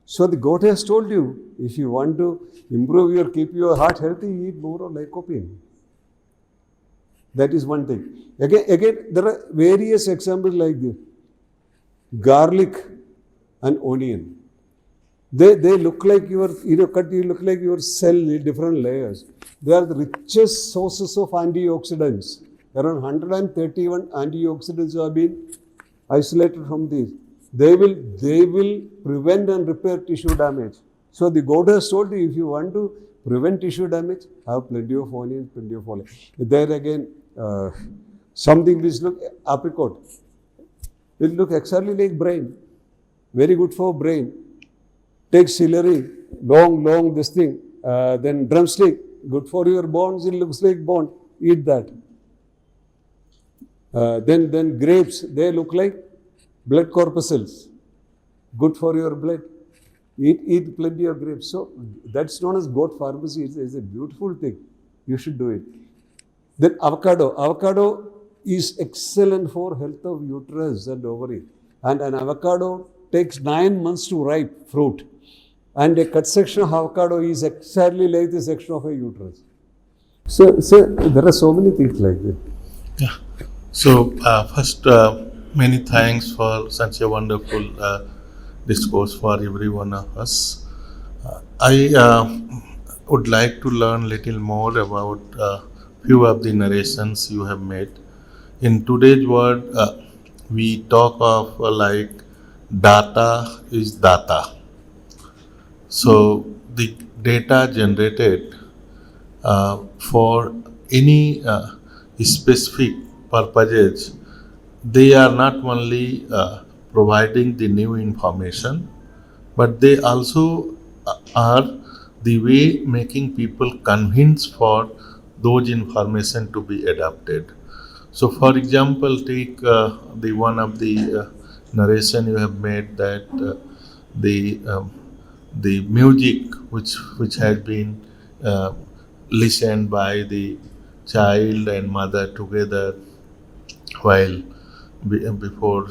So the God has told you, if you want to improve keep your heart healthy, eat more of lycopene. That is one thing. Again, there are various examples like this. Garlic and onion. They look like you look like your cell in different layers. They are the richest sources of antioxidants. Around 131 antioxidants have been isolated from these. They will prevent and repair tissue damage. So the God has told you, if you want to prevent tissue damage, have plenty of onions, plenty of olive. There again, something which look apricot. It look exactly like brain. Very good for brain. Take celery, long this thing. Then drumstick, good for your bones. It looks like bone. Eat that. Then grapes, they look like blood corpuscles. Good for your blood. Eat plenty of grapes. So that's known as goat pharmacy. It's a beautiful thing. You should do it. Then avocado. Avocado is excellent for health of uterus and ovary. And an avocado takes 9 months to ripe fruit. And a cut section of avocado is exactly like the section of a uterus. So there are so many things like that. Yeah. So first, many thanks for such a wonderful discourse for every one of us. I would like to learn little more about few of the narrations you have made. In today's world, we talk of like data is data. So the data generated for any specific purposes, they are not only providing the new information, but they also are the way making people convinced for those information to be adopted. So for example, take the one of the narration you have made that the music which has been listened by the child and mother together while before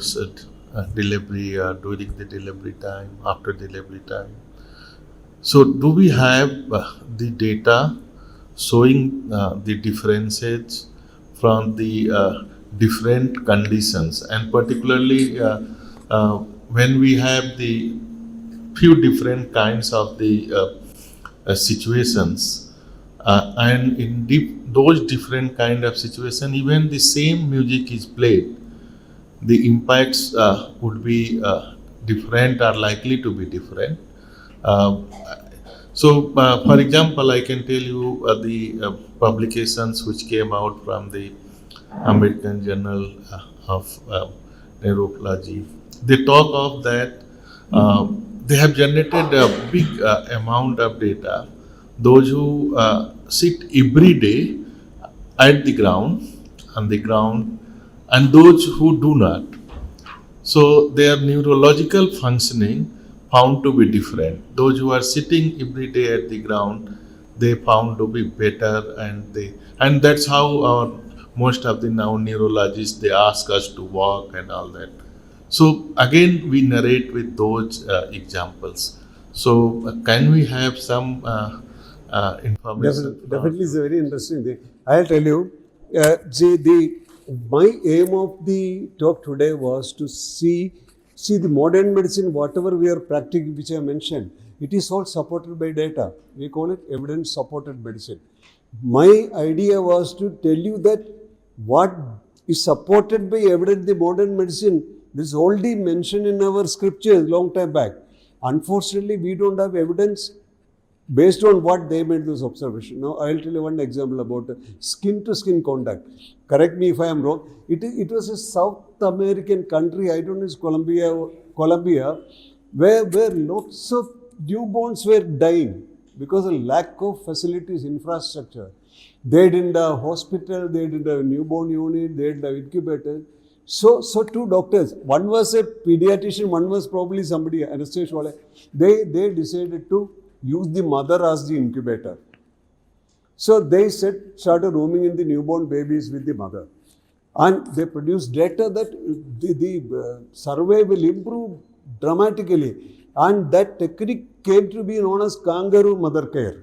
delivery or during the delivery time, after delivery time. So do we have the data showing the differences from the different conditions, and particularly when we have the few different kinds of the situations, and in those different kind of situation, even the same music is played, the impacts would be different or likely to be different. For example, I can tell you the publications which came out from the American Journal of Neurology. They talk of that they have generated a big amount of data. Those who sit every day at the ground, on the ground, and those who do not. So their neurological functioning found to be different. Those who are sitting every day at the ground, they found to be better, and that's how most of the now neurologists, they ask us to walk and all that. So again, we narrate with those examples. So can we have some information? Definitely, it's a very interesting thing. I'll tell you. My aim of the talk today was to see the modern medicine, whatever we are practicing, which I mentioned, it is all supported by data. We call it evidence-supported medicine. My idea was to tell you that what is supported by evidence, the modern medicine, this is already mentioned in our scriptures long time back. Unfortunately, we don't have evidence based on what they made this observation. Now, I'll tell you one example about skin-to-skin contact. Correct me if I am wrong. It was a South American country, I don't know, it's Colombia, where lots of newborns were dying because of lack of facilities, infrastructure. They didn't have hospital, they didn't have newborn unit, they didn't have incubator. So two doctors, one was a pediatrician, one was probably somebody, anesthesia. They decided to use the mother as the incubator. So they started roaming in the newborn babies with the mother. And they produced data that the survey will improve dramatically. And that technique came to be known as kangaroo mother care.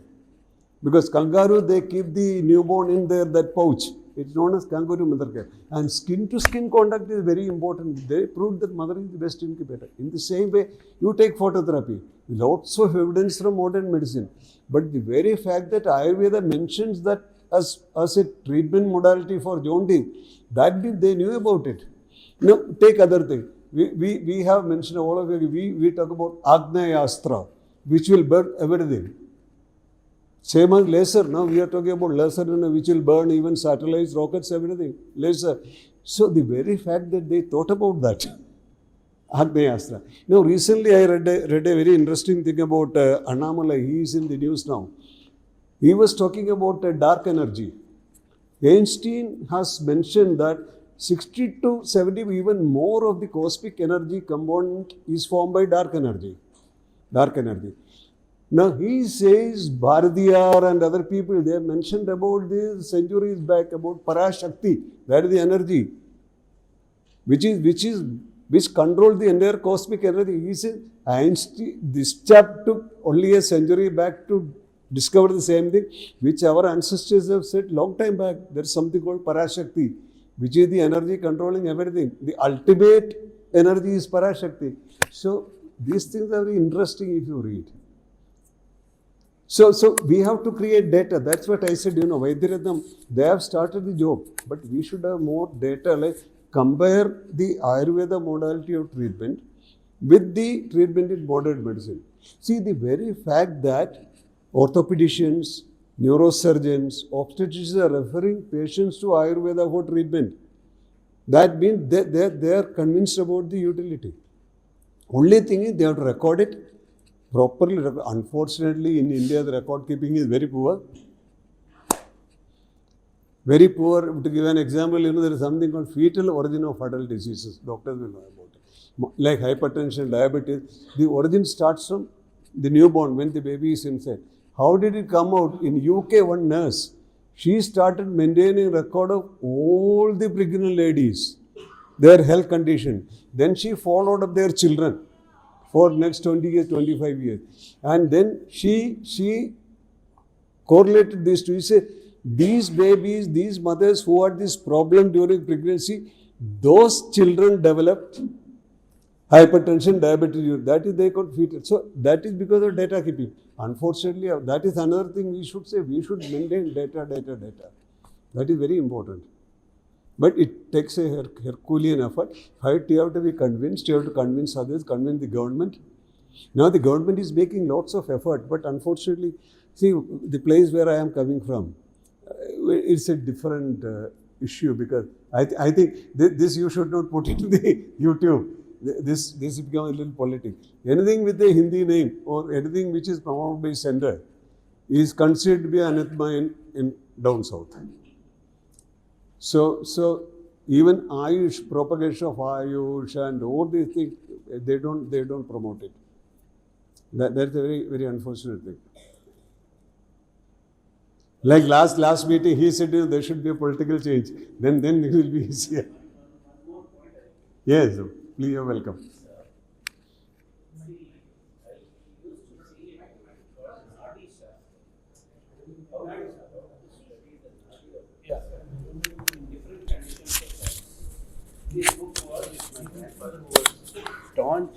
Because kangaroo, they keep the newborn in that pouch. It's known as kangaroo mother care. And skin to skin contact is very important. They proved that mother is the best incubator. In the same way, you take phototherapy. Lots of evidence from modern medicine. But the very fact that Ayurveda mentions that as a treatment modality for jaundice, that means they knew about it. Now, take other thing. We have mentioned, all of you, we talk about Agneya Astra, which will burn everything. Same as laser. Now we are talking about laser, which will burn even satellites, rockets, everything. Laser. So the very fact that they thought about that, Agneya Astra. Now recently I read a very interesting thing about Annamalai. He is in the news now. He was talking about dark energy. Einstein has mentioned that 60 to 70, even more of the cosmic energy component is formed by dark energy. Dark energy. Now he says Bharatiya and other people, they have mentioned about this centuries back about Parashakti, that is the energy, which controls the entire cosmic energy. He says Einstein, this chap took only a century back to discover the same thing, which our ancestors have said long time back. There is something called Parashakti, which is the energy controlling everything. The ultimate energy is Parashakti. So these things are very interesting if you read. So we have to create data. That's what I said, Vaidyaratnam, they have started the job, but we should have more data, like compare the Ayurveda modality of treatment with the treatment in modern medicine. See, the very fact that orthopedicians, neurosurgeons, obstetricians are referring patients to Ayurveda for treatment, that means they are convinced about the utility. Only thing is they have to record it properly. Unfortunately, in India, the record keeping is very poor. Very poor. To give an example, there is something called fetal origin of fatal diseases. Doctors will know about it. Like hypertension, diabetes, the origin starts from the newborn when the baby is inside. How did it come out? In UK, one nurse, she started maintaining record of all the pregnant ladies, their health condition. Then she followed up their children for next 20 years, 25 years. And then she correlated these two. She said, these babies, these mothers who had this problem during pregnancy, those children developed hypertension, diabetes, that is they call fetal. So that is because of data keeping. Unfortunately, that is another thing we should say. We should maintain data. That is very important. But it takes a Herculean effort. First, you have to be convinced, you have to convince others, convince the government. Now the government is making lots of effort, but unfortunately, see, the place where I am coming from, it's a different issue, because I think this you should not put into the YouTube. This become a little political. Anything with a Hindi name or anything which is promoted by center is considered to be anathema in down south. So even Ayush, propagation of Ayush and all these things, they don't promote it. That's a very, very unfortunate thing. Like last meeting, he said there should be a political change. Then it will be easier. Yes, please, you're welcome. Staunch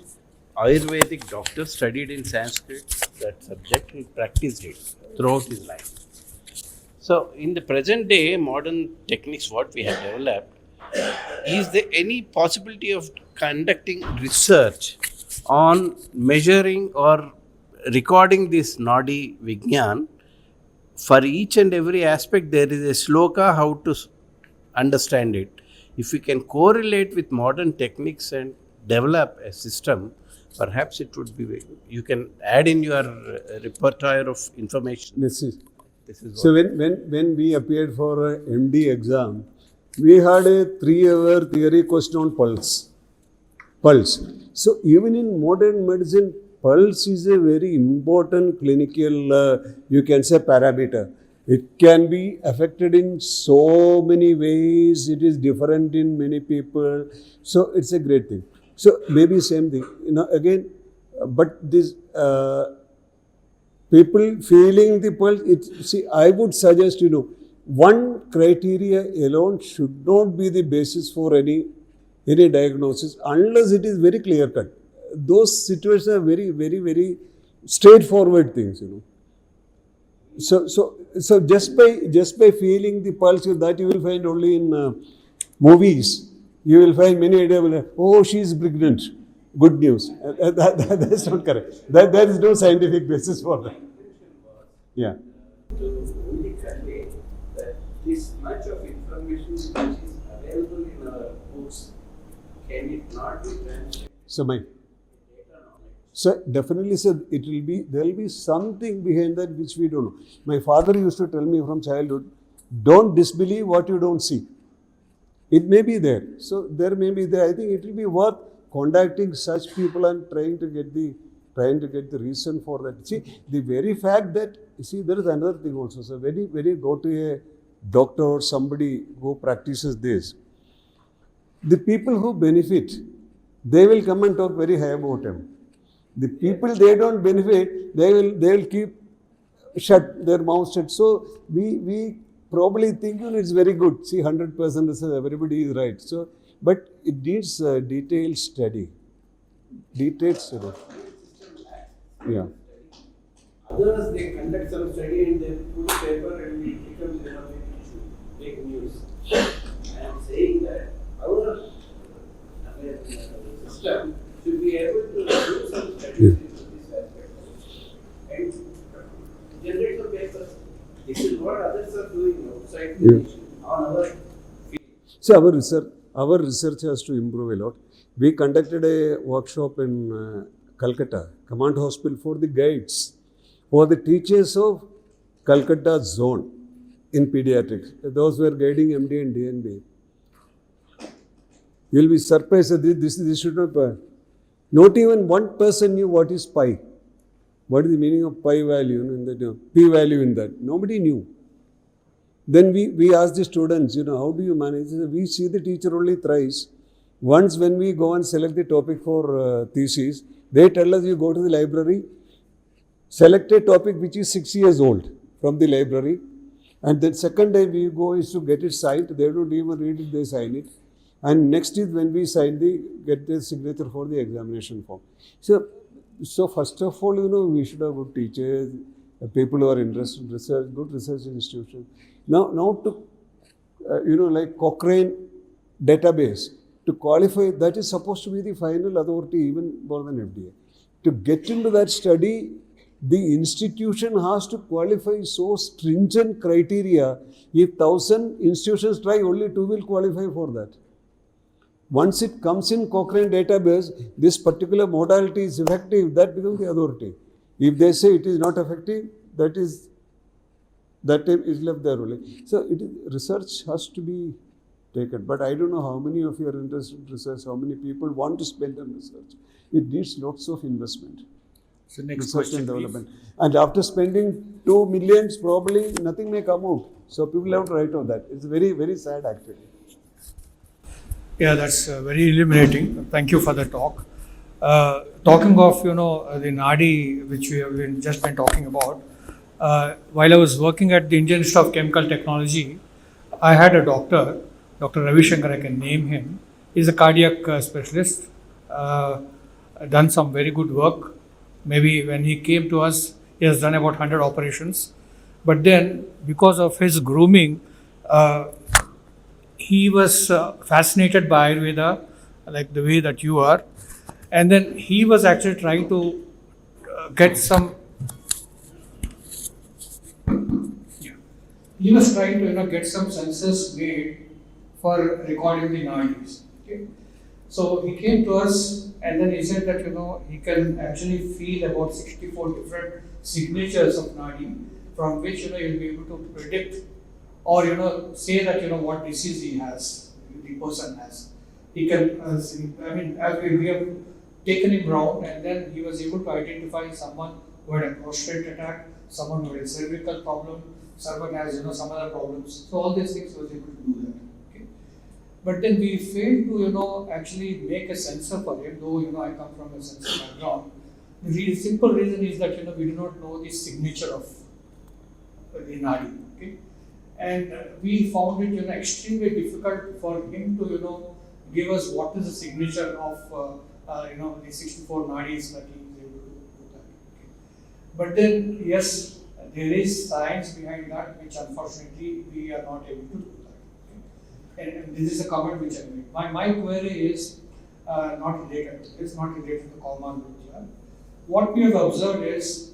Ayurvedic doctor, studied in Sanskrit, that subject, he practiced it throughout his life. So in the present day, modern techniques what we have developed, is there any possibility of conducting research on measuring or recording this Nadi Vigyan? For each and every aspect, there is a sloka how to understand it. If we can correlate with modern techniques and develop a system, perhaps it would be, you can add in your repertoire of information. This is So what. when we appeared for a MD exam, we had a 3-hour theory question on pulse. So even in modern medicine, pulse is a very important clinical, you can say, parameter. It can be affected in so many ways. It is different in many people. So it's a great thing. So maybe same thing. Again, but this people feeling the pulse. I would suggest one criteria alone should not be the basis for any diagnosis unless it is very clear cut. Those situations are very, very, very straightforward things. So just by feeling the pulse, that you will find only in movies. You will find many ideas. Oh, she is pregnant. Good news. That's not correct. There is no scientific basis for that. Yeah. To only convey that this much of information which is available in our books, can it not be translated So my into data knowledge? So definitely, sir, there will be something behind that which we don't know. My father used to tell me from childhood, don't disbelieve what you don't see. It may be there. So there may be there. I think it will be worth contacting such people and trying to get the reason for that. See, the very fact that, there is another thing also. So when you go to a doctor or somebody who practices this, the people who benefit, they will come and talk very high about him. The people they don't benefit, they will keep their mouths shut. So we probably think it's very good. See, 100% research, everybody is right. So, but it needs detailed study. Detailed study. Yeah. Others, they conduct some study and they put a paper and it becomes big news. I am saying that our system should be able to do some studies into this aspect and generate some papers. This is what others are doing outside the nation on our field. So our research has to improve a lot. We conducted a workshop in Calcutta, Command Hospital, for the guides, for the teachers of Calcutta zone in pediatrics. Those were guiding MD and DNB. You will be surprised that this should not be. Not even one person knew what is pi. What is the meaning of pi value, p value in that? Nobody knew. Then we asked the students, how do you manage? We see the teacher only thrice. Once when we go and select the topic for thesis, they tell us you go to the library, select a topic which is 6 years old from the library, and then second day we go is to get it signed. They don't even read it, they sign it. And next is when we get the signature for the examination form. So first of all, we should have good teachers, people who are interested in research, good research institutions. Now to, like Cochrane database, to qualify, that is supposed to be the final authority even more than FDA. To get into that study, the institution has to qualify so stringent criteria. If 1,000 institutions try, only 2 will qualify for that. Once it comes in Cochrane database, this particular modality is effective, that becomes the authority. If they say it is not effective, that is left there only. So research has to be taken. But I don't know how many of you are interested in research, how many people want to spend on research. It needs lots of investment. So next Research question, and development. And after spending 2 million, probably nothing may come out. So people have to write on that. It's very, very sad actually. Yeah, that's very illuminating. Thank you for the talk. Talking of, the Nadi, which we have just been talking about, while I was working at the Indian Institute of Chemical Technology, I had a doctor, Dr. Ravi Shankar, I can name him. He's a cardiac specialist, done some very good work. Maybe when he came to us, he has done about 100 operations. But then, because of his grooming, he was fascinated by Ayurveda, like the way that you are. And then he was actually trying to get some. He was trying to get some sensors made for recording the nadis. Okay? So he came to us and then he said that he can actually feel about 64 different signatures of nadi from which you'll be able to predict or say that what disease he has, the person has. He can, as we have taken him round, and then he was able to identify someone who had a prostate attack, someone who had a cervical problem, someone has some other problems. So all these things he was able to do that. Okay. But then we failed to actually make a sensor for him, though I come from a sensor background. The simple reason is that we do not know the signature of the nadi. Okay. And we found it extremely difficult for him to give us what is the signature of the 64 nadis that he is able to do that. Okay. But then yes, there is science behind that, which unfortunately we are not able to do that. Okay. And this is a comment which I made. My query is not related. It's not related to Kaumar Bhritya. What we have observed is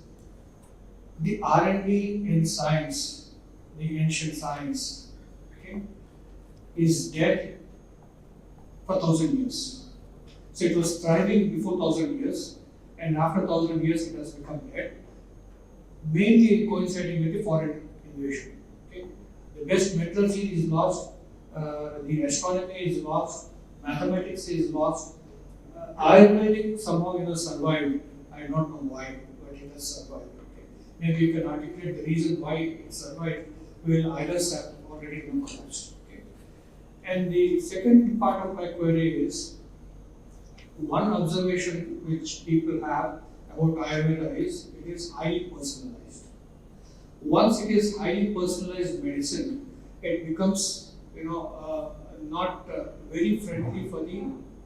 the R&D in science, the ancient science, okay, is dead for 1,000 years. So it was thriving before 1,000 years, and after 1,000 years it has become dead, mainly coinciding with the foreign invasion. Okay? The best metallurgy is lost, the astronomy is lost, mathematics is lost. Ayurvedic somehow survived. I don't know why, but it has survived. Okay? Maybe you can articulate the reason why it survived. Will others have already been collapsed. Okay? And the second part of my query is, one observation which people have about Ayurveda is it is highly personalized. Once it is highly personalized medicine, it becomes not very friendly for the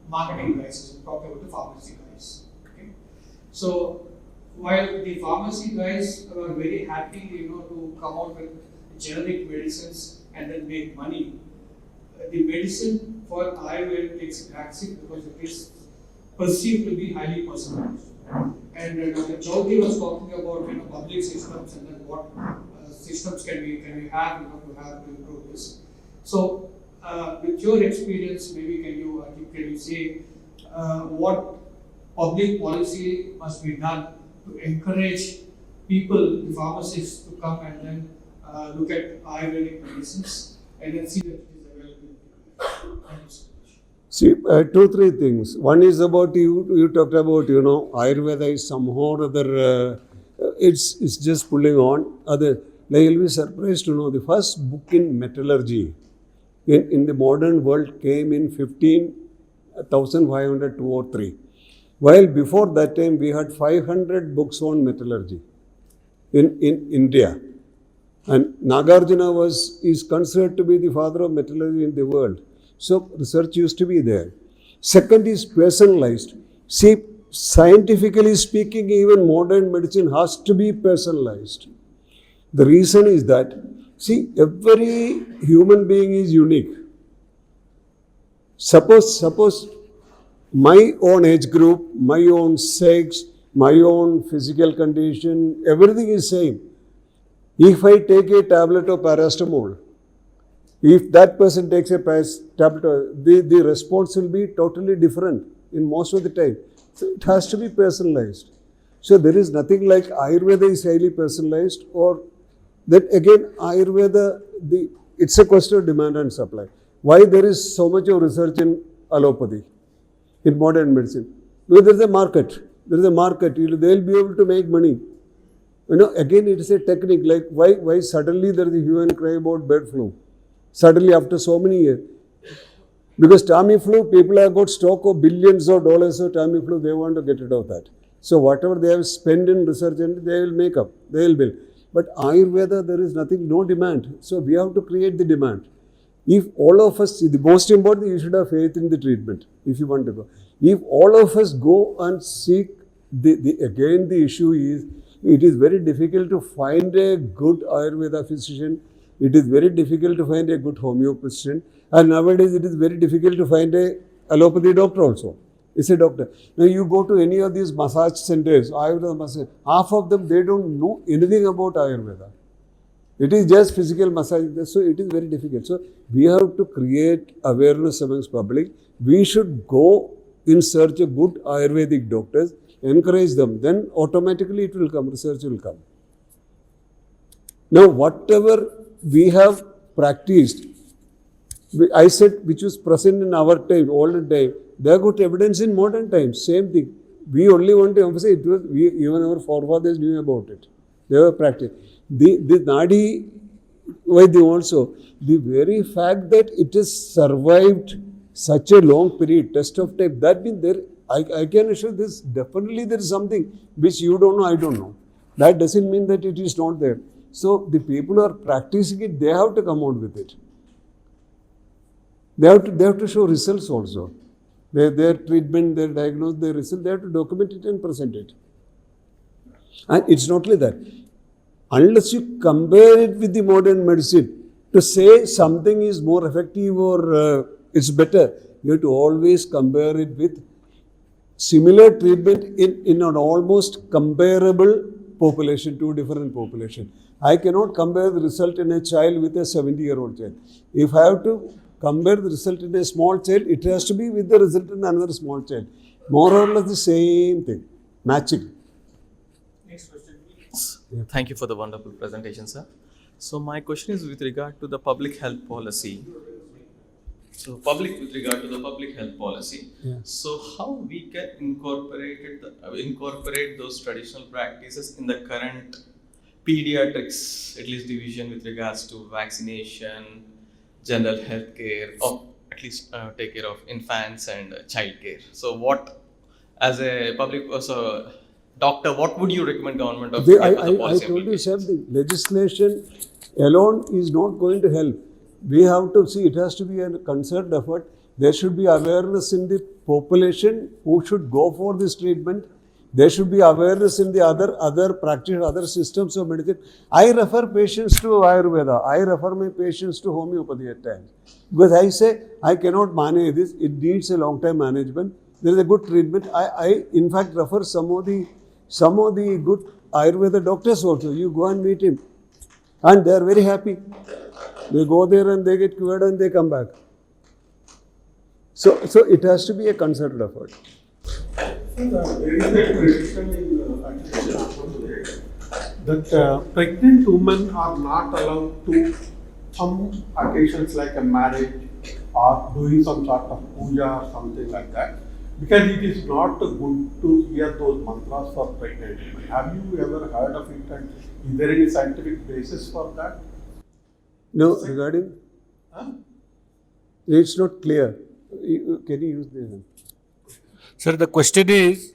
marketing guys. We talk about the pharmacy guys. Okay? So while the pharmacy guys are very happy to come out with generic medicines and then make money, the medicine for Ayurveda takes a backseat because it is perceived to be highly personalized. And Jyoti was talking about public systems and then what systems can we have to improve this. So with your experience, maybe can you say what public policy must be done to encourage people, the pharmacists, to come and then look at Ayurvedic medicines and then see that it is available. Thank you so much. See, 2-3 things. One is about you talked about, Ayurveda is somehow or other, it's just pulling on. You'll be surprised to know the first book in metallurgy in the modern world came in 15,500 or 3. While before that time we had 500 books on metallurgy in India. And Nagarjuna is considered to be the father of metallurgy in the world. So research used to be there. Second is personalized. See, scientifically speaking, even modern medicine has to be personalized. The reason is that, see, every human being is unique. Suppose my own age group, my own sex, my own physical condition, everything is same. If I take a tablet of paracetamol, if that person takes a tablet, the response will be totally different in most of the time. So it has to be personalized. So there is nothing like Ayurveda is highly personalized, or then again Ayurveda, it's a question of demand and supply. Why there is so much of research in allopathy, in modern medicine? Because there is a market. There is a market. They will be able to make money. Again it is a technique. Like why suddenly there is a hue and cry about bird flu? Suddenly after so many years. Because Tamiflu, people have got stock of billions of dollars of Tamiflu, they want to get rid of that. So whatever they have spent in research, and they will make up, they will build. But Ayurveda, there is nothing, no demand. So we have to create the demand. If all of us, the most important, you should have faith in the treatment, if you want to go. If all of us go and seek, again the issue is, it is very difficult to find a good Ayurveda physician. It is very difficult to find a good homeopathic, and nowadays it is very difficult to find a allopathy doctor also. It's a doctor. Now you go to any of these massage centers, Ayurveda massage, half of them, they don't know anything about Ayurveda. It is just physical massage, so it is very difficult. So we have to create awareness amongst public. We should go in search of good Ayurvedic doctors, encourage them, then automatically it will come, research will come. Now, whatever we have practiced, I said, which was present in our time, olden time, they have got evidence in modern times. Same thing. We only want to emphasize it was even our forefathers knew about it. They were practiced. The Nadi Vaidya also, the very fact that it has survived such a long period, test of time, that means there, I can assure this, definitely there is something which you don't know, I don't know. That doesn't mean that it is not there. So the people who are practicing it, they have to come out with it. They have to show results also. Their treatment, their diagnosis, their result, they have to document it and present it. And it's not like that. Unless you compare it with the modern medicine, to say something is more effective or it's better, you have to always compare it with similar treatment in an almost comparable population, two different population. I cannot compare the result in a child with a 70-year-old child. If I have to compare the result in a small child, it has to be with the result in another small child. More or less the same thing, matching. Next question, please. Thank you for the wonderful presentation, sir. So my question is with regard to the public health policy. With regard to the public health policy. Yeah. So how we can incorporate those traditional practices in the current pediatrics, at least division with regards to vaccination, general health care, or at least take care of infants and child care. So what, as a public doctor, what would you recommend government of I told you something. Legislation alone is not going to help. We have to see, it has to be a concerted effort. There should be awareness in the population who should go for this treatment. There should be awareness in the other practice, other systems of medicine. I refer patients to Ayurveda. I refer my patients to homeopathy at times. Because I say, I cannot manage this. It needs a long-term management. There is a good treatment. I in fact refer some of the good Ayurveda doctors also. You go and meet him. And they are very happy. They go there and they get cured and they come back. So it has to be a concerted effort. There is a tradition in that pregnant women are not allowed to some occasions like a marriage or doing some sort of puja or something like that, because it is not good to hear those mantras for pregnant women. Have you ever heard of it, and is there any scientific basis for that? No, regarding? Huh? It's not clear. Can you use this? Sir, the question is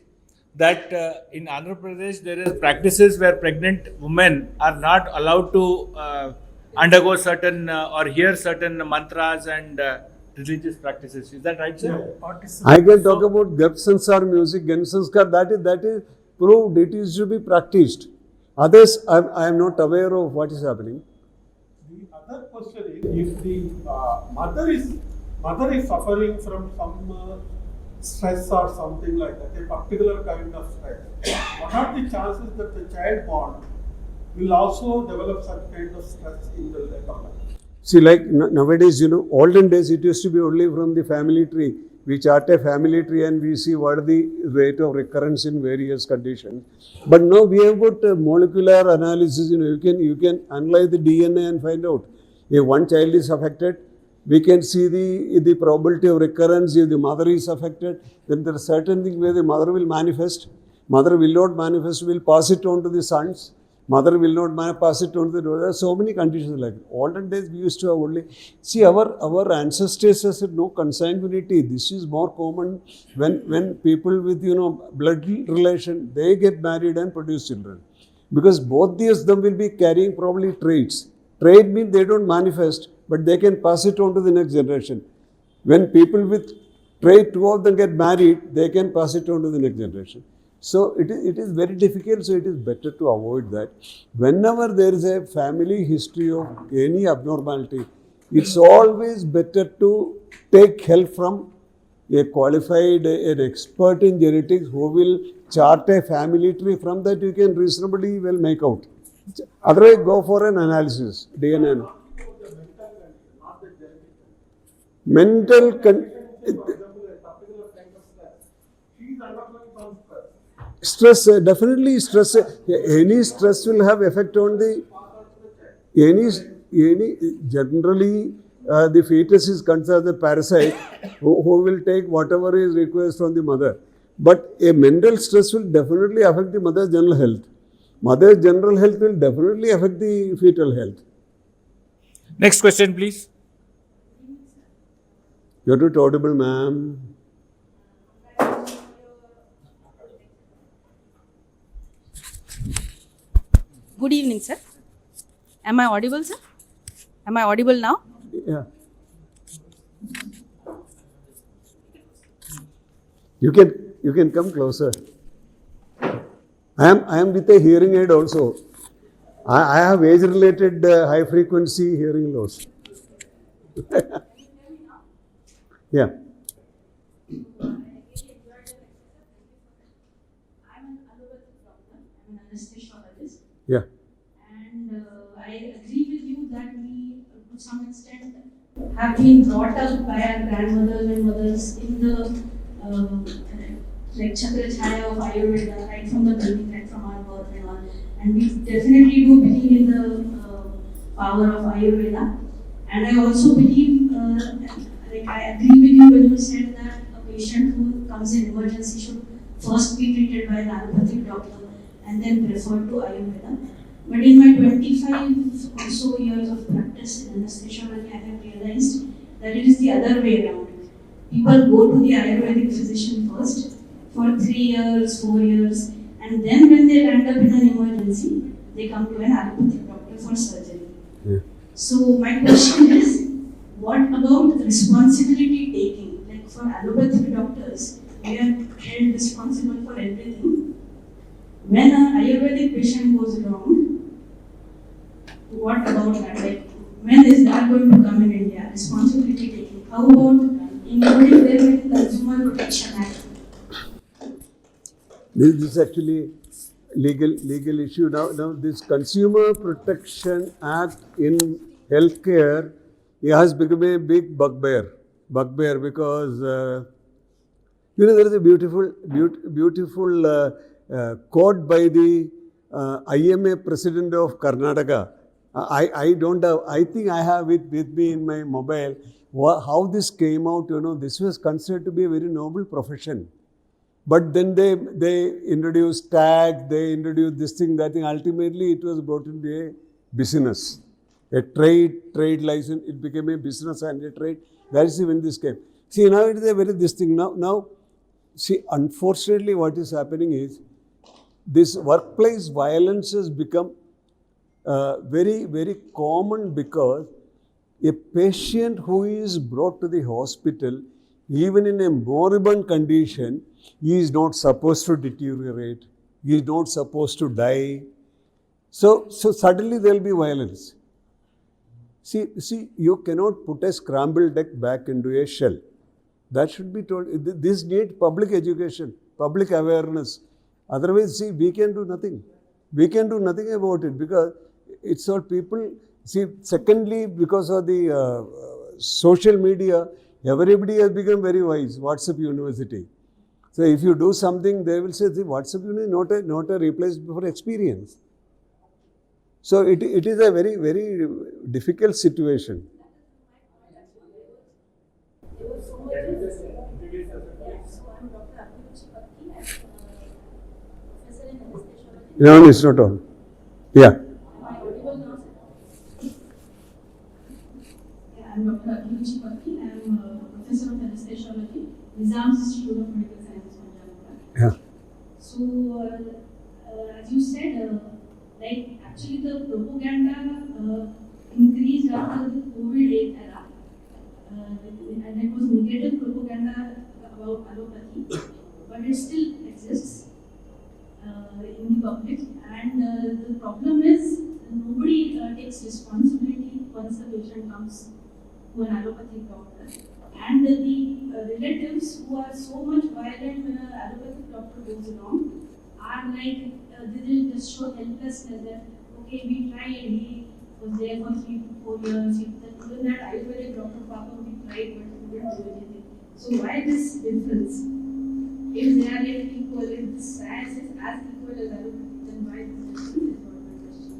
that in Andhra Pradesh there is practices where pregnant women are not allowed to undergo certain or hear certain mantras and religious practices. Is that right, sir? I can talk about Garb Sanskar music, Gen Sanskar, that is proved, it is to be practiced. Others, I am not aware of what is happening. The other question is, if the mother is suffering from some stress or something like that, a particular kind of stress, what are the chances that the child born will also develop such kind of stress in the later life? See, like nowadays, olden days it used to be only from the family tree. We chart a family tree and we see what are the rate of recurrence in various conditions. But now we have got molecular analysis. You can analyze the DNA and find out if one child is affected. We can see the probability of recurrence. If the mother is affected, then there are certain things where the mother will manifest. Mother will not manifest, will pass it on to the sons. Mother will not pass it on to the daughter. There are so many conditions like that. Olden days we used to have only, see our ancestors had no consanguinity. This is more common when people with blood relation, they get married and produce children. Because both these them will be carrying probably traits. Trait means they don't manifest, but they can pass it on to the next generation. When people with trait, two of them get married, they can pass it on to the next generation. So it is very difficult, so it is better to avoid that. Whenever there is a family history of any abnormality, it's always better to take help from a qualified, an expert in genetics who will chart a family tree. From that you can reasonably well make out. Otherwise, go for an analysis, DNA. Mental stress, definitely stress. Any stress will have effect on the Generally, the fetus is considered a parasite who will take whatever is requested from the mother. But a mental stress will definitely affect the mother's general health. Mother's general health will definitely affect the fetal health. Next question, please. You're too audible, ma'am. Good evening, sir. Am I audible, sir? Am I audible now? Yeah. You can come closer. I am with a hearing aid also. I have age-related high-frequency hearing loss. Yeah. I'm an allopathic doctor. I'm an anesthesiologist. Yeah. And I agree with you that we, to some extent, have been brought up by our grandmothers and mothers in the like Chakra Chaya of Ayurveda, right from the beginning, right from our birth and all. And we definitely do believe in the power of Ayurveda. And I also believe, like I agree with you when you said that a patient who comes in emergency should first be treated by an allopathic doctor and then referred to Ayurveda. But in my 25 or so years of practice in anesthesiology, I have realized that it is the other way around. People go to the Ayurvedic physician first for 3 years, 4 years, and then when they land up in an emergency, they come to an allopathic doctor for surgery. Yeah. So my question is, what about responsibility taking? Like for allopathic doctors, we are held responsible for everything. When an Ayurvedic patient goes wrong, what about that? Like, when is that going to come in India? Responsibility taking. How about including them in Consumer Protection Act? This is actually legal issue. Now this Consumer Protection Act in healthcare, it has become a big bugbear because there is a beautiful quote by the IMA president of Karnataka. I don't have. I think I have it with me in my mobile. How this came out, this was considered to be a very noble profession. But then they introduced tag, they introduced this thing, that thing. Ultimately, it was brought into a business, a trade license. It became a business and a trade. That is when this came. See, now it is a very this thing. Now, see, unfortunately, what is happening is this workplace violence has become very, very common because a patient who is brought to the hospital, even in a moribund condition, he is not supposed to deteriorate. He is not supposed to die. So suddenly there will be violence. See, you cannot put a scrambled egg back into a shell. That should be told. This needs public education, public awareness. Otherwise, see, we can do nothing. We can do nothing about it because it's all people. See, secondly, because of the social media, everybody has become very wise. WhatsApp University. So if you do something, they will say, the WhatsApp University not a replacement for experience. So it is a very, very difficult situation. No, it's not on. Yeah. I'm Dr. Abhiruchi Patki. I'm a professor of anesthesiology, Nizam's Institute of Medical Sciences, Panchabhutas. Yeah. So, as you said, like actually the propaganda increased after the COVID era, and it was negative propaganda about allopathy, but it still exists in the public. And the problem is nobody takes responsibility once the patient comes to an allopathic doctor. And the relatives who are so much violent when an allopathic doctor goes wrong are like, they just show helplessness that, okay, we tried, he was there for 3 to 4 years, even that Ayurvedic doctor, Papa, we tried, but we didn't do anything. So why this difference? If they are like equal, if the science is as equal as allopathy, then why this difference is not my question.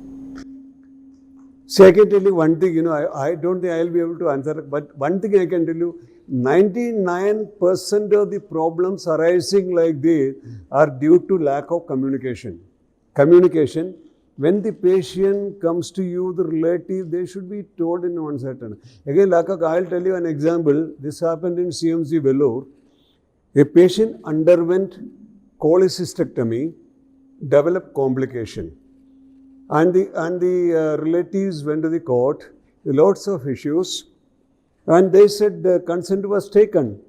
See, I can tell you one thing, I don't think I'll be able to answer, but one thing I can tell you, 99% of the problems arising like this are due to lack of communication. Communication, when the patient comes to you, the relative, they should be told in one certain. Again, I'll tell you an example. This happened in CMC Vellore. A patient underwent cholecystectomy, developed complication. And the relatives went to the court, lots of issues, and they said the consent was taken.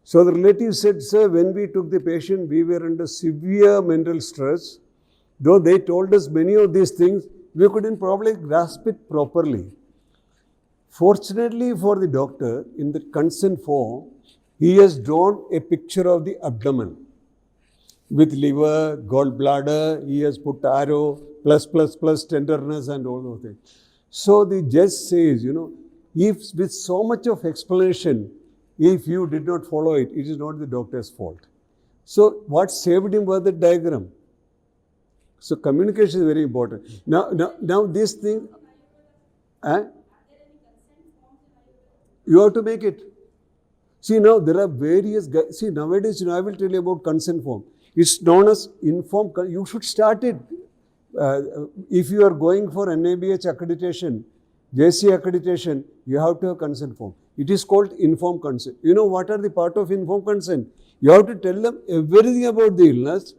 So the relatives said, sir, when we took the patient, we were under severe mental stress. Though they told us many of these things, we couldn't probably grasp it properly. Fortunately for the doctor, in the consent form, he has drawn a picture of the abdomen with liver, gallbladder, he has put arrow, plus, tenderness and all those things. So the judge says, if with so much of explanation, if you did not follow it, it is not the doctor's fault. So what saved him was the diagram. So communication is very important. Now this thing, you have to make it. See, now there are various, nowadays, I will tell you about consent form. It's known as informed, you should start it. If you are going for NABH accreditation, JC accreditation, you have to have consent form. It is called informed consent. You know what are the part of informed consent? You have to tell them everything about the illness,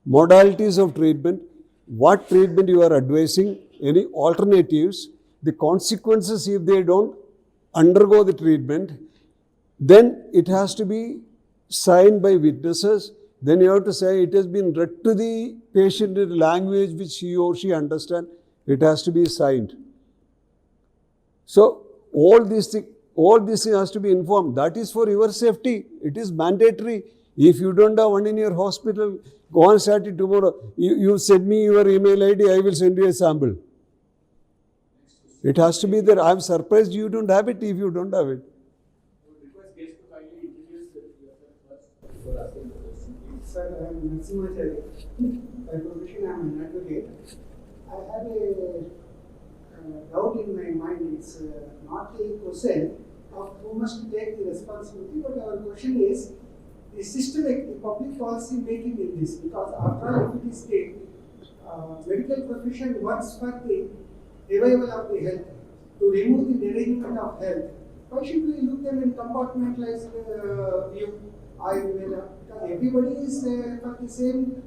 modalities of treatment, what treatment you are advising, any alternatives, the consequences if they don't undergo the treatment, then it has to be signed by witnesses. Then you have to say it has been read to the patient in language which he or she understands. It has to be signed. So all these things has to be informed. That is for your safety. It is mandatory. If you don't have one in your hospital, go and start it tomorrow. You send me your email ID, I will send you a sample. It has to be there. I am surprised you don't have it if you don't have it. Sir, I am Narasimhacharya. By profession, I am an advocate. I have a doubt in my mind. It's not a question of who must take the responsibility, but our question is the systemic, the public policy making in this. Because after all, if it is the medical profession works for the revival of the health, to remove the derangement of health, why should we look them in compartmentalized view? Ayurveda, because everybody is for the same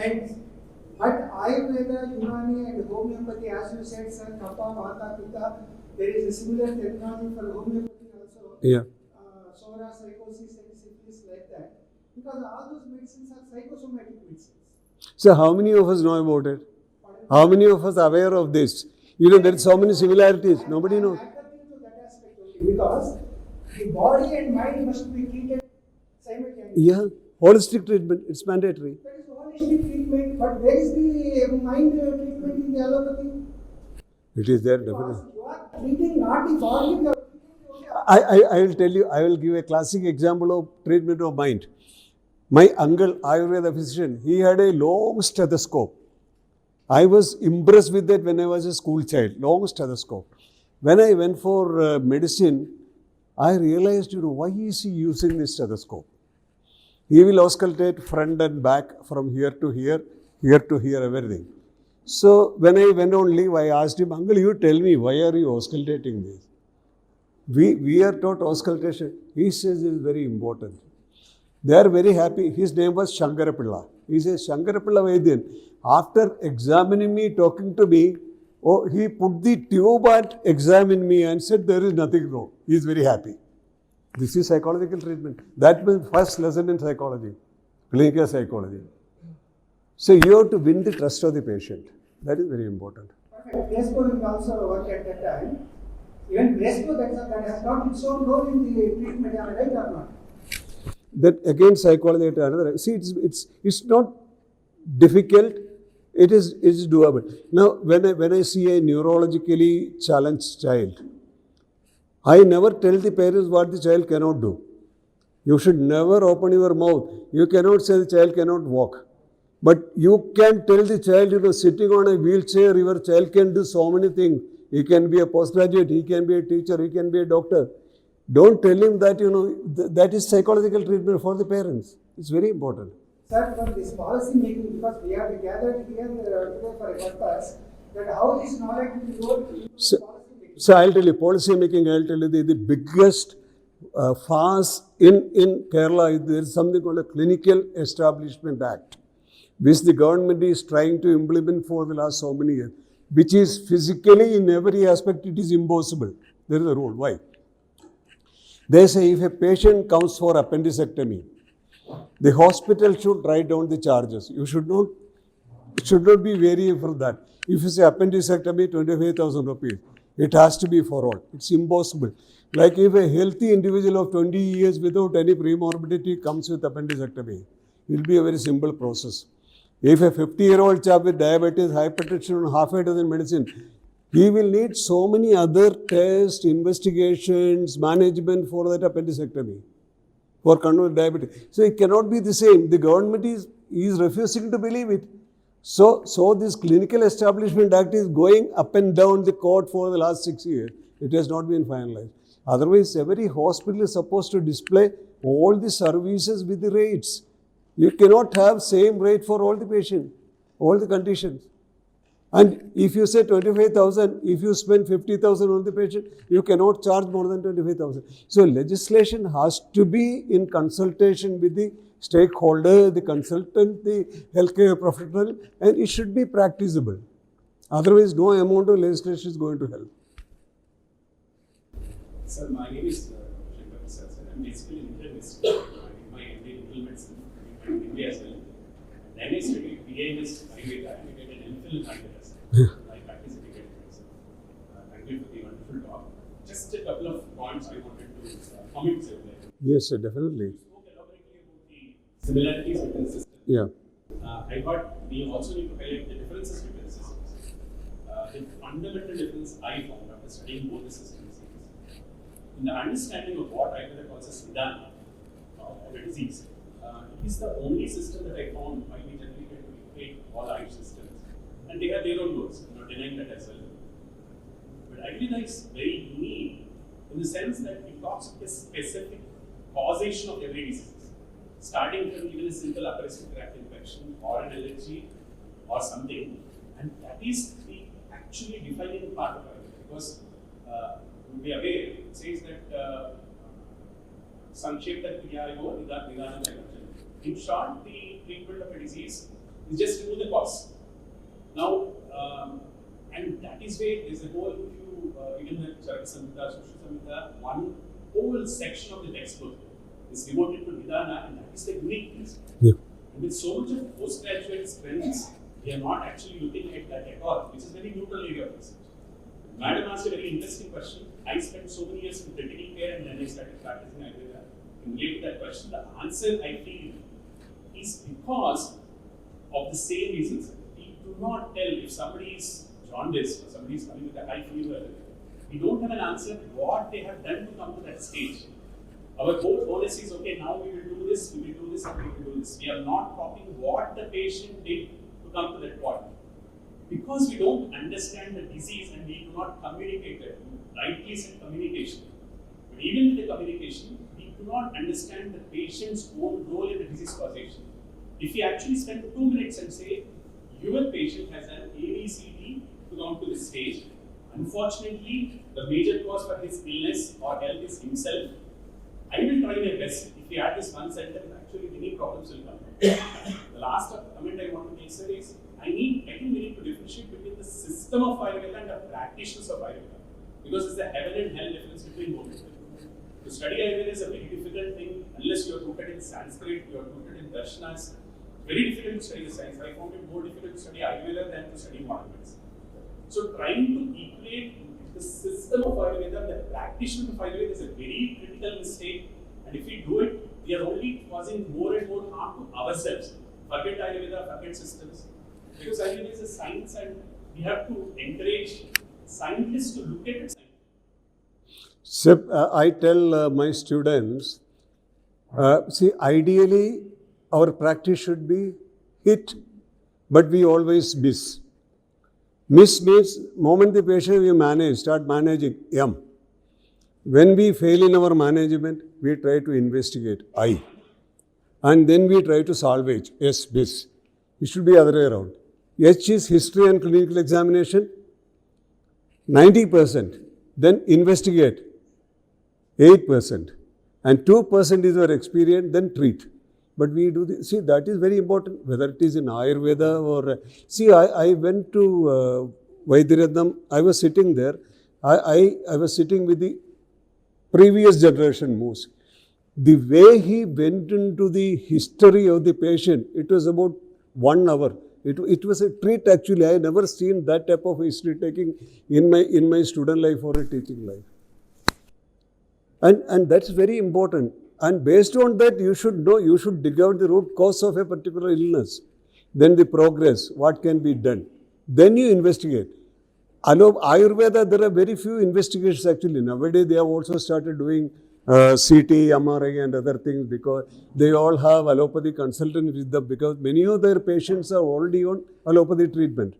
ends. But Ayurveda, Unani and homeopathy, as you said, sir, Kapha, Vata, Pitta, there is a similar terminology for homeopathy also. Yeah. Sora, psychosis and syphilis like that. Because all those medicines are psychosomatic medicines. So how many of us know about it? How many of us are aware of this? There are so many similarities. Nobody knows. I have to that aspect only because the body and mind must be treated simultaneously. Yeah, holistic treatment, it's mandatory. That is holistic treatment, but where is the mind treatment in the allopathy? It is there, definitely. You are treating not the body, you are treating I will tell you, I will give a classic example of treatment of mind. My uncle, Ayurveda physician, he had a long stethoscope. I was impressed with that when I was a school child, long stethoscope. When I went for medicine, I realized, why is he using this stethoscope? He will auscultate front and back from here to here to here, everything. So when I went on leave, I asked him, Uncle, you tell me, why are you auscultating this? We are taught auscultation. He says it is very important. They are very happy. His name was Shankarapilla. He says, Shankarapilla Vaidyan. After examining me, talking to me, he put the tube and examined me and said there is nothing wrong. He is very happy. This is psychological treatment. That was first lesson in psychology, clinical psychology. So you have to win the trust of the patient. That is very important. Glasgow will also work at that time. Even Glasgow, that has got its own role in the treatment, am I right or not? That again, psychology at another. See, it's not difficult. It is doable. Now, when I see a neurologically challenged child, I never tell the parents what the child cannot do. You should never open your mouth. You cannot say the child cannot walk. But you can tell the child, sitting on a wheelchair, your child can do so many things. He can be a postgraduate, he can be a teacher, he can be a doctor. Don't tell him that, that is psychological treatment for the parents. It's very important. Sir, for this policy making, because we are gathered here today for a purpose, that how this knowledge will go into policy making. So I'll tell you, policy making, I'll tell you the biggest farce in Kerala, there is something called a Clinical Establishment Act, which the government is trying to implement for the last so many years, which is physically in every aspect it is impossible. There is a rule. Why? They say if a patient comes for appendicectomy, the hospital should write down the charges. You should not, it should not be varying for that. If you say appendicectomy, 25,000 rupees, it has to be for all. It's impossible. Like if a healthy individual of 20 years without any premorbidity comes with appendicectomy, it will be a very simple process. If a 50-year-old chap with diabetes, hypertension, and half a dozen medicine, he will need so many other tests, investigations, management for that appendicectomy, for control of diabetes. So it cannot be the same. The government is refusing to believe it. So this Clinical Establishment Act is going up and down the court for the last 6 years. It has not been finalized. Otherwise, every hospital is supposed to display all the services with the rates. You cannot have same rate for all the patients, all the conditions. And if you say 25,000, if you spend 50,000 on the patient, you cannot charge more than 25,000. So legislation has to be in consultation with the stakeholder, the consultant, the healthcare professional, and it should be practicable. Otherwise, no amount of legislation is going to help. Sir, my name is Shankar Prasad, sir. I'm basically an internist. I did my MD in internal medicine, I did MD as well. Then I studied BAMS Ayurveda and I did an MPhil in Ayurveda. I practice educated medicine. Thank you for the wonderful talk. Just a couple of points I wanted to comment there. Yes, sir, definitely. You spoke elaborately about the similarities between the systems. Yeah. I thought we also need to highlight the differences between the systems. The fundamental difference I found after studying both the systems is in the understanding of what Ayurveda calls as Nidana of a disease. It is the only system that I found might be generally going to equate all Ayurveda systems. And they have their own rules, denying that as well. But Ayurveda is very unique in the sense that it talks of a specific causation of every disease, starting from even a simple upper respiratory tract infection or an allergy or something. And that is the actually defining part of Ayurveda, because you'll be aware, it says that Sankshepa Kriyayo Nidana. In short, the treatment of a disease is just remove the cause. Now, and that is where there's a whole, even the Charaka Sushruta, one whole section of the textbook is devoted to Nidana, and that is the uniqueness. Yeah. And with so much of postgraduate strengths, we are not actually looking at that at all, which is a very neutral area of research. Madam asked a very interesting question. I spent so many years in critical care and then I started practicing Ayurveda. And related to that question, the answer I feel is because of the same reasons. We do not tell if somebody is jaundiced or somebody is coming with a high fever. We don't have an answer what they have done to come to that stage. Our whole policy is, okay, now we will do this, we will do this, and we will do this. We are not talking what the patient did to come to that point. Because we don't understand the disease and we do not communicate it, rightly said communication. But even with the communication, we do not understand the patient's own role in the disease causation. If we actually spend 2 minutes and say, your patient has an ABCD to come to this stage, unfortunately, the major cause for his illness or health is himself. I will try my best. If we add this one sentence, actually many problems will come. The last comment I want to make, sir, is I think we need to differentiate between the system of Ayurveda and the practitioners of Ayurveda. Because it's the heaven and hell difference between both of them. To study Ayurveda is a very difficult thing unless you are rooted in Sanskrit, you are rooted in Darshanas. Very difficult to study the science. I found it more difficult to study Ayurveda than to study modern medicine. So trying to equate the system of Ayurveda, the practitioner of Ayurveda is a very critical mistake. And if we do it, we are only causing more and more harm to ourselves. Forget Ayurveda, forget systems. Because Ayurveda is a science and we have to encourage scientists to look at it. I tell my students, see, ideally, our practice should be hit but we always miss. Miss means moment the patient we manage, start managing, M. When we fail in our management, we try to investigate, I. And then we try to salvage, S, miss. It should be other way around. H is history and clinical examination, 90%. Then investigate, 8%. And 2% is our experience, then treat. But we do this. See, that is very important, whether it is in Ayurveda or... see, I went to Vaidyaratnam. I was sitting there. I was sitting with the previous generation moves. The way he went into the history of the patient, it was about 1 hour. It was a treat actually. I never seen that type of history taking in my student life or a teaching life. And that's very important. And based on that, you should know, you should dig out the root cause of a particular illness. Then the progress, what can be done. Then you investigate. Ayurveda, there are very few investigations actually. Nowadays, they have also started doing CT, MRI and other things because they all have allopathy consultant with them because many of their patients are already on allopathy treatment.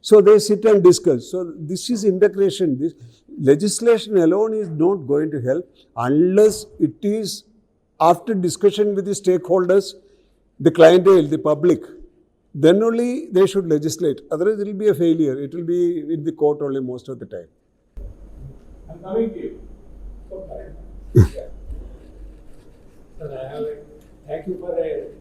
So they sit and discuss. So this is integration. This legislation alone is not going to help unless it is after discussion with the stakeholders, the clientele, the public. Then only they should legislate. Otherwise it will be a failure. It will be in the court only most of the time. I'm coming to you. Sir, thank you for a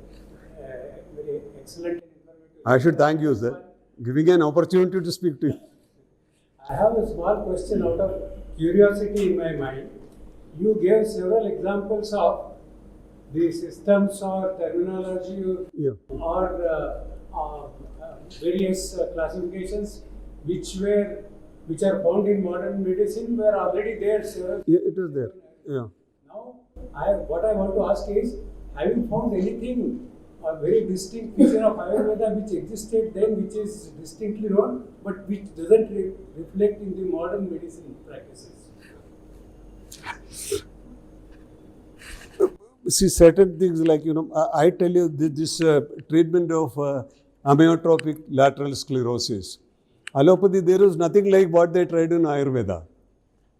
very excellent informative. I should thank you, sir, giving an opportunity to speak to you. I have a small question out of curiosity in my mind. You gave several examples of the systems or terminology or various classifications which are found in modern medicine were already there. Yeah, it is there. Yeah. Now, what I want to ask is, have you found anything, a very distinct feature of Ayurveda which existed then, which is distinctly known, but which doesn't reflect in the modern medicine practices? See, certain things like, I tell you this treatment of amyotrophic lateral sclerosis. Allopathy, there is nothing like what they tried in Ayurveda.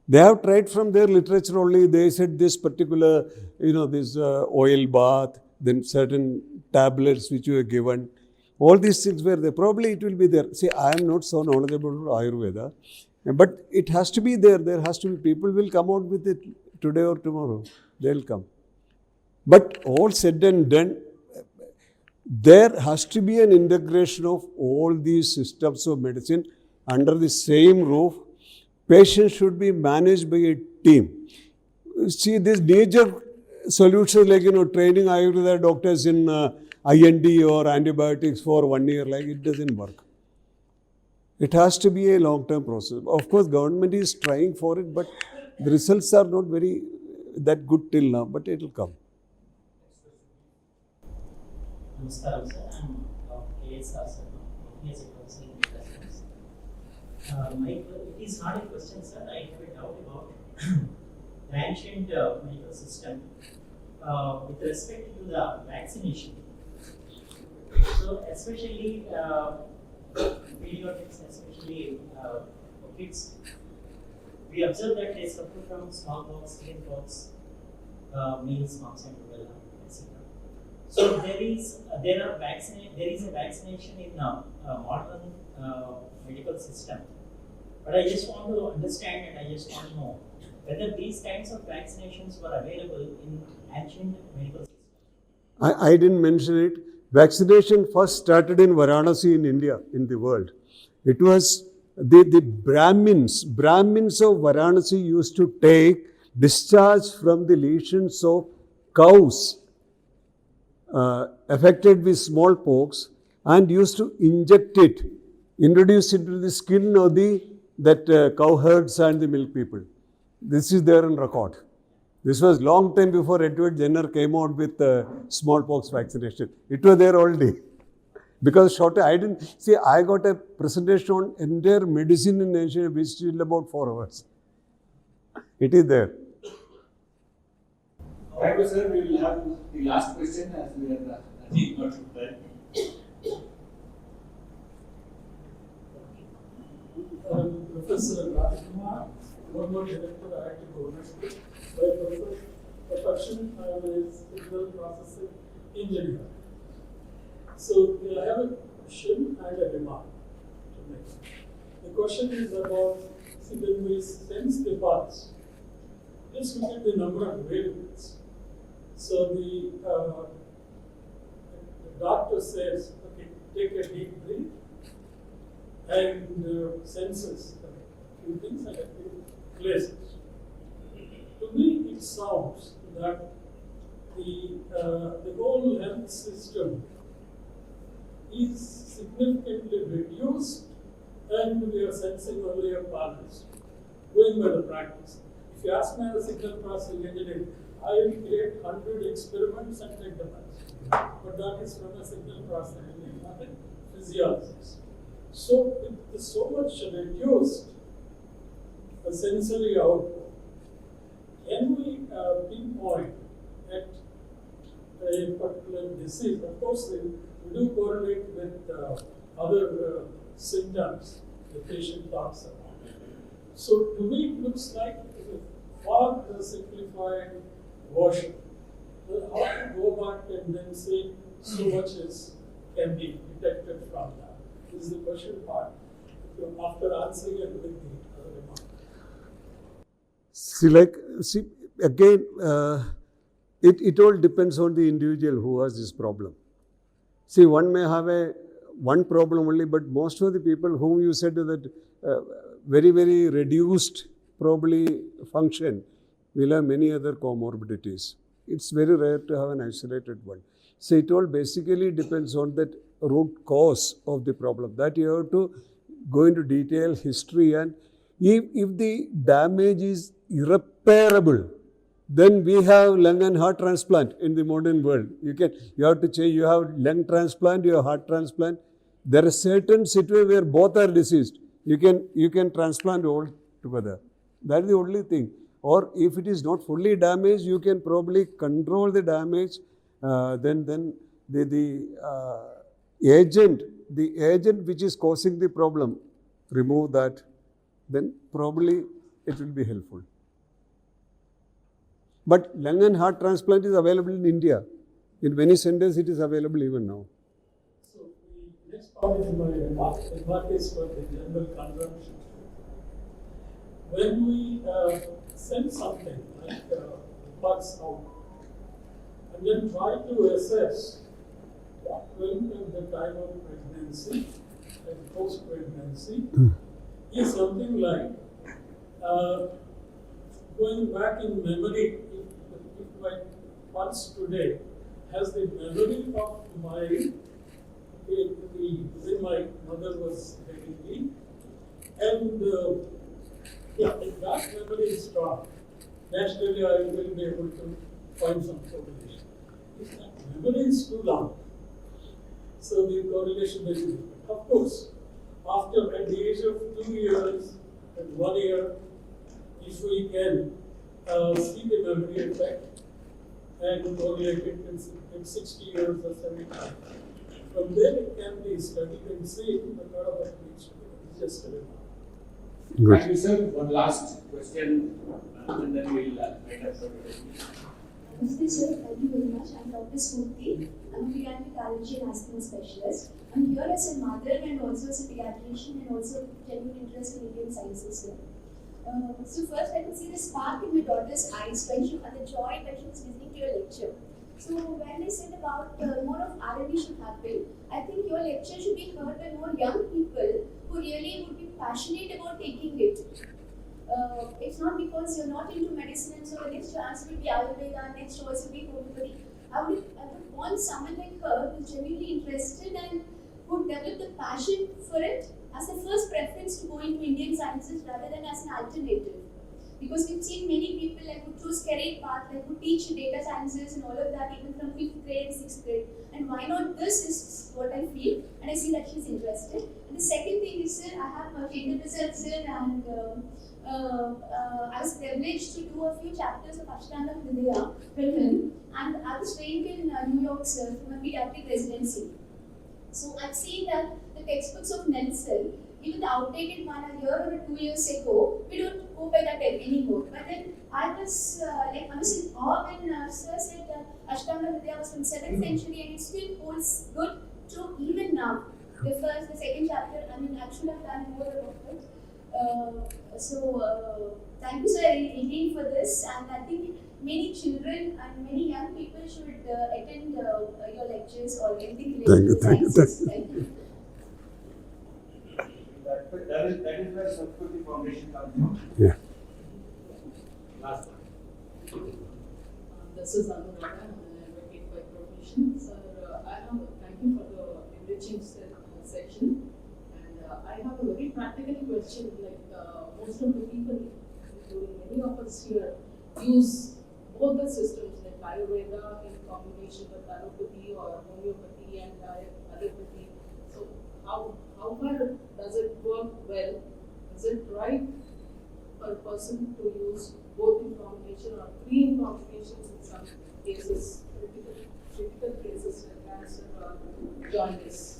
They have tried from their literature only. They said this particular, this oil bath, then certain tablets which you were given. All these things were there. Probably it will be there. See, I am not so knowledgeable about Ayurveda, but it has to be there. There has to be, people will come out with it today or tomorrow. They will come. But all said and done, there has to be an integration of all these systems of medicine under the same roof. Patients should be managed by a team. See, these major solutions like, training Ayurveda doctors in IND or antibiotics for 1 year, like it doesn't work. It has to be a long-term process. Of course, government is trying for it, but the results are not very that good till now, but it will come. Namaskaram, sir. I'm KSR, sir. Yes, it was in questions. It is not a question, sir. I have a doubt about the ancient medical system with respect to the vaccination. So, especially paediatrics, especially for kids, we observe that they suffer from smallpox, chickenpox, measles, mumps and rubella, etc. So there is a vaccination in modern medical system. But I just want to understand and I just want to know whether these kinds of vaccinations were available in ancient medical system. I didn't mention it. Vaccination first started in Varanasi in India, in the world. It was the Brahmins of Varanasi used to take discharge from the lesions of cows affected with smallpox and used to introduce it into the skin of that cow herds and the milk people. This is there on record. This was long time before Edward Jenner came out with smallpox vaccination. It was there already. Because I got a presentation on entire medicine in Asia which is about 4 hours. It is there. Thank you, sir. We will have the last question as we are running out of time. Professor Rajkumar, former director at Ayurveda. By profession, I am a signal processing engineer. So I have a question and a remark to make. The question is about, see, when we sense the pulse, let's look at the number of variables. So the doctor says, okay, take a deep breath and senses a few things at a few places. To me, it sounds that the whole health system is significantly reduced and we are sensing only a balance, going by the practice. If you ask me as a signal processing engineer, I will create 100 experiments and take them out. But that is from a signal processing engineer, not a physiologist. So it is so much reduced a sensory output. Can we pinpoint at a particular disease? Of course, we do correlate with other symptoms the patient talks about. So to me, it looks like a far simplified version. How to go back and then say so much can be detected from that? This is the question part. After answering it with the other remark. See, again, it all depends on the individual who has this problem. See, one may have one problem only, but most of the people whom you said that very, very reduced probably function will have many other comorbidities. It's very rare to have an isolated one. So it all basically depends on that root cause of the problem. That you have to go into detail, history, and if the damage is irreparable, then we have lung and heart transplant in the modern world. You have to change. You have lung transplant, you have heart transplant. There are certain situations where both are diseased. You can transplant all together. That is the only thing. Or if it is not fully damaged, you can probably control the damage. Then the agent which is causing the problem, remove that. Then probably it will be helpful. But lung and heart transplant is available in India. In many centers, it is available even now. So the next part is my remark. The remark is for the general consumption. When we send something like pulse out, and then try to assess what went at the time of pregnancy and post-pregnancy, is something like going back in memory. If my pulse today has the memory of when my mother was having me, and if that memory is strong, naturally I will be able to find some correlation. If that memory is too long, so the correlation is different. Of course, at the age of 2 years and 1 year, if we can see the memory effect and correlate it in 60 years or 70 years, from there it can be studied and seen, but not about each. It's just a remark. Good. Thank you, sir. One last question, and then we'll write up for today. Namaste, sir. Thank you very much. I'm Dr. Smruti. I'm a pediatric allergy and asthma specialist. I'm here as a mother and also as a pediatrician and also genuine interest in Indian sciences, sir. So first, I could see the spark in my daughter's eyes when the joy when she was listening to your lecture. So when I said about more of R&D should happen, I think your lecture should be heard by more young people who really would be passionate about taking it. It's not because you're not into medicine and so the next answer will be Ayurveda, next choice will be homeopathy. I would want someone like her who's genuinely interested and would develop the passion for it as a first preference to go into Indian sciences rather than as an alternative. Because we've seen many people like who choose career path, like who teach data sciences and all of that even from 5th grade and 6th grade. And why not this is what I feel, and I see that she's interested. And the second thing is, sir, I have taken results, sir, and I was privileged to do a few chapters of Ashtanga Hridaya film, and I was trained in New York, sir, from a pediatric residency. So I've seen that the textbooks of Nelson even the outdated one a year or 2 years ago, we don't go by that anymore. But then I was in awe when Sir said Ashtanga Vidya was from 7th century and it still holds good to even now. The first, the second chapter, I mean, I should have done more about it. Thank you, sir, again for this, and I think many children and many young people should attend your lectures or anything related to sciences. Thank you. That is where Samskruthi Foundation comes from. Yeah. Last one. This is Anuragha, I'm an advocate by profession. Sir, thank you for the enriching section. And I have a very practical question. Like most of the people, including many of us here, use both the systems, like Ayurveda in combination with allopathy or homeopathy and allopathy. So how far does it work well? Is it right for a person to use both in combination or three in combinations in some cases, critical cases like cancer or jaundice?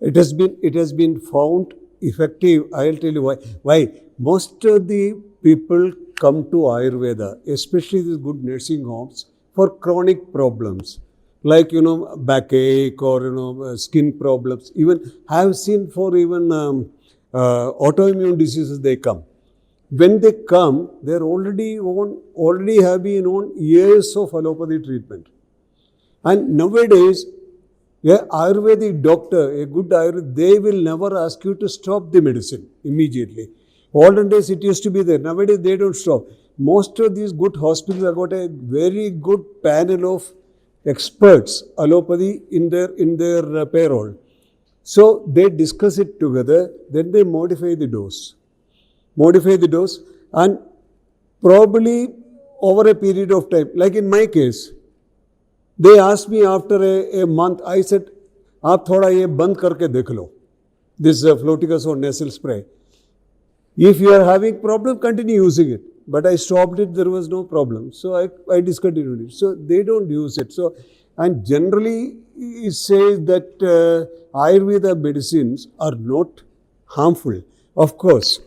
It has been found effective. I'll tell you why. Why? Most of the people come to Ayurveda, especially these good nursing homes, for chronic problems like backache or skin problems. Even I have seen for even autoimmune diseases they come. When they come, they're already have been on years of allopathy treatment, and nowadays. A Ayurvedic doctor, a good Ayurvedic, they will never ask you to stop the medicine immediately. Olden days it used to be there. Nowadays they don't stop. Most of these good hospitals have got a very good panel of experts, allopathy, in their payroll. So they discuss it together, then they modify the dose, and probably over a period of time, like in my case, they asked me after a month, I said, आप थोड़ा ये बंद करके देख लो, this floticus or nasal spray. If you are having problem, continue using it. But I stopped it, there was no problem. So I discontinued it. So they don't use it. So, and generally it says that Ayurveda medicines are not harmful. Of course,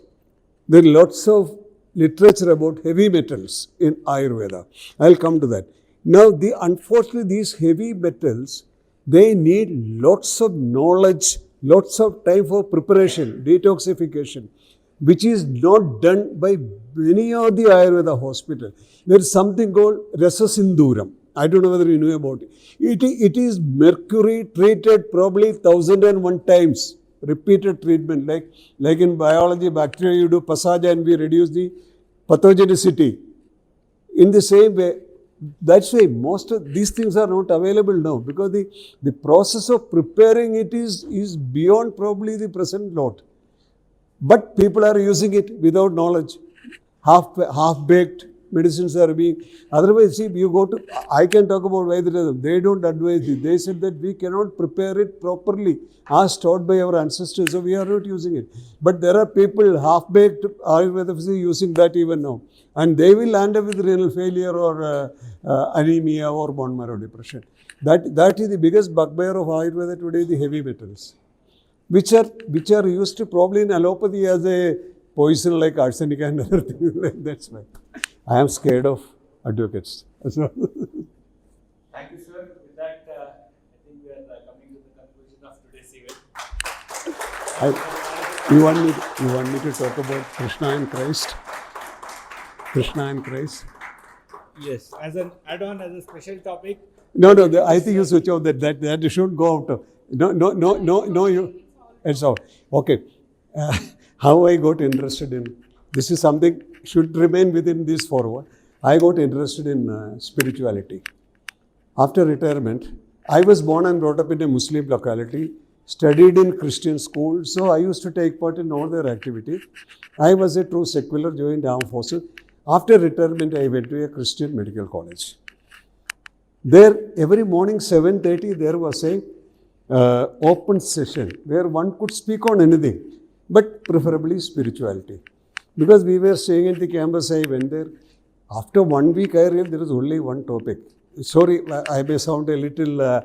there are lots of literature about heavy metals in Ayurveda. I'll come to that. Now, unfortunately, these heavy metals, they need lots of knowledge, lots of time for preparation, detoxification, which is not done by many of the Ayurveda hospitals. There is something called Rasasinduram. I don't know whether you know about it. It is mercury treated probably 1001 times, repeated treatment. Like in biology, bacteria, you do passage and we reduce the pathogenicity. In the same way, that's why most of these things are not available now, because the process of preparing it is beyond probably the present lot. But people are using it without knowledge. Half-baked medicines are being... Otherwise, see, you go to... I can talk about Ayurveda. They don't advise it. They said that we cannot prepare it properly as taught by our ancestors, so we are not using it. But there are people, half-baked Ayurveda using that even now. And they will end up with renal failure or anemia or bone marrow depression. That is the biggest bugbear of Ayurveda today, the heavy metals, which are used to probably in allopathy as a poison like arsenic and other things. That's why I am scared of advocates. So Thank you, sir. With that, I think we are coming to the conclusion of today's event. You want me to talk about Krishna and Christ? Krishna and Christ? Yes, as an add-on, as a special topic. No, I think you switch off that should go out of. No, you. It's out. Okay. How I got interested in, this is something should remain within this forward. I got interested in spirituality. After retirement, I was born and brought up in a Muslim locality, studied in Christian school, so I used to take part in all their activities. I was a true secular, joined armed forces. After retirement, I went to a Christian medical college. There, every morning 7:30, there was a open session where one could speak on anything, but preferably spirituality. Because we were staying at the campus, I went there. After 1 week, I realized there was only one topic. Sorry, I may sound a little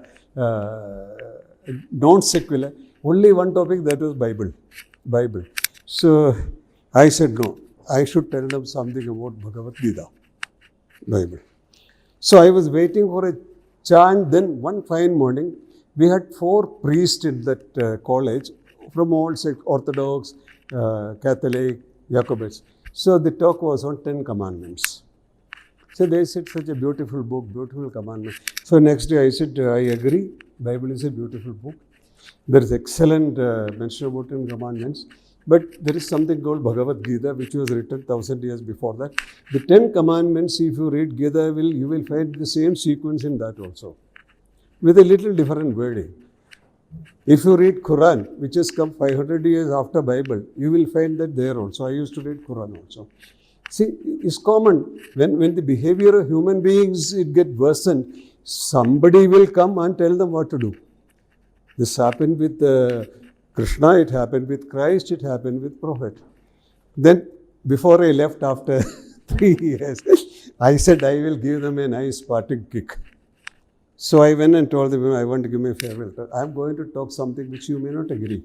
non-secular. Only one topic, that was Bible. Bible. So I said, no, I should tell them something about Bhagavad Gita, Bible. So I was waiting for a chant. Then one fine morning, we had 4 priests in that college from all sects, Orthodox, Catholic, Jacobites. So the talk was on 10 commandments. So they said, such a beautiful book, beautiful commandment. So next day I said, I agree, Bible is a beautiful book. There is excellent mention about 10 commandments. But there is something called Bhagavad Gita, which was written 1,000 years before that. The 10 commandments, if you read Gita, you will find the same sequence in that also, with a little different wording. If you read Quran, which has come 500 years after Bible, you will find that there also. I used to read Quran also. See, it's common. When the behavior of human beings, it gets worsened, somebody will come and tell them what to do. This happened with Krishna, it happened with Christ, it happened with Prophet. Then, before I left after 3 years, I said I will give them a nice parting kick. So I went and told them, I want to give me a farewell talk. I am going to talk something which you may not agree.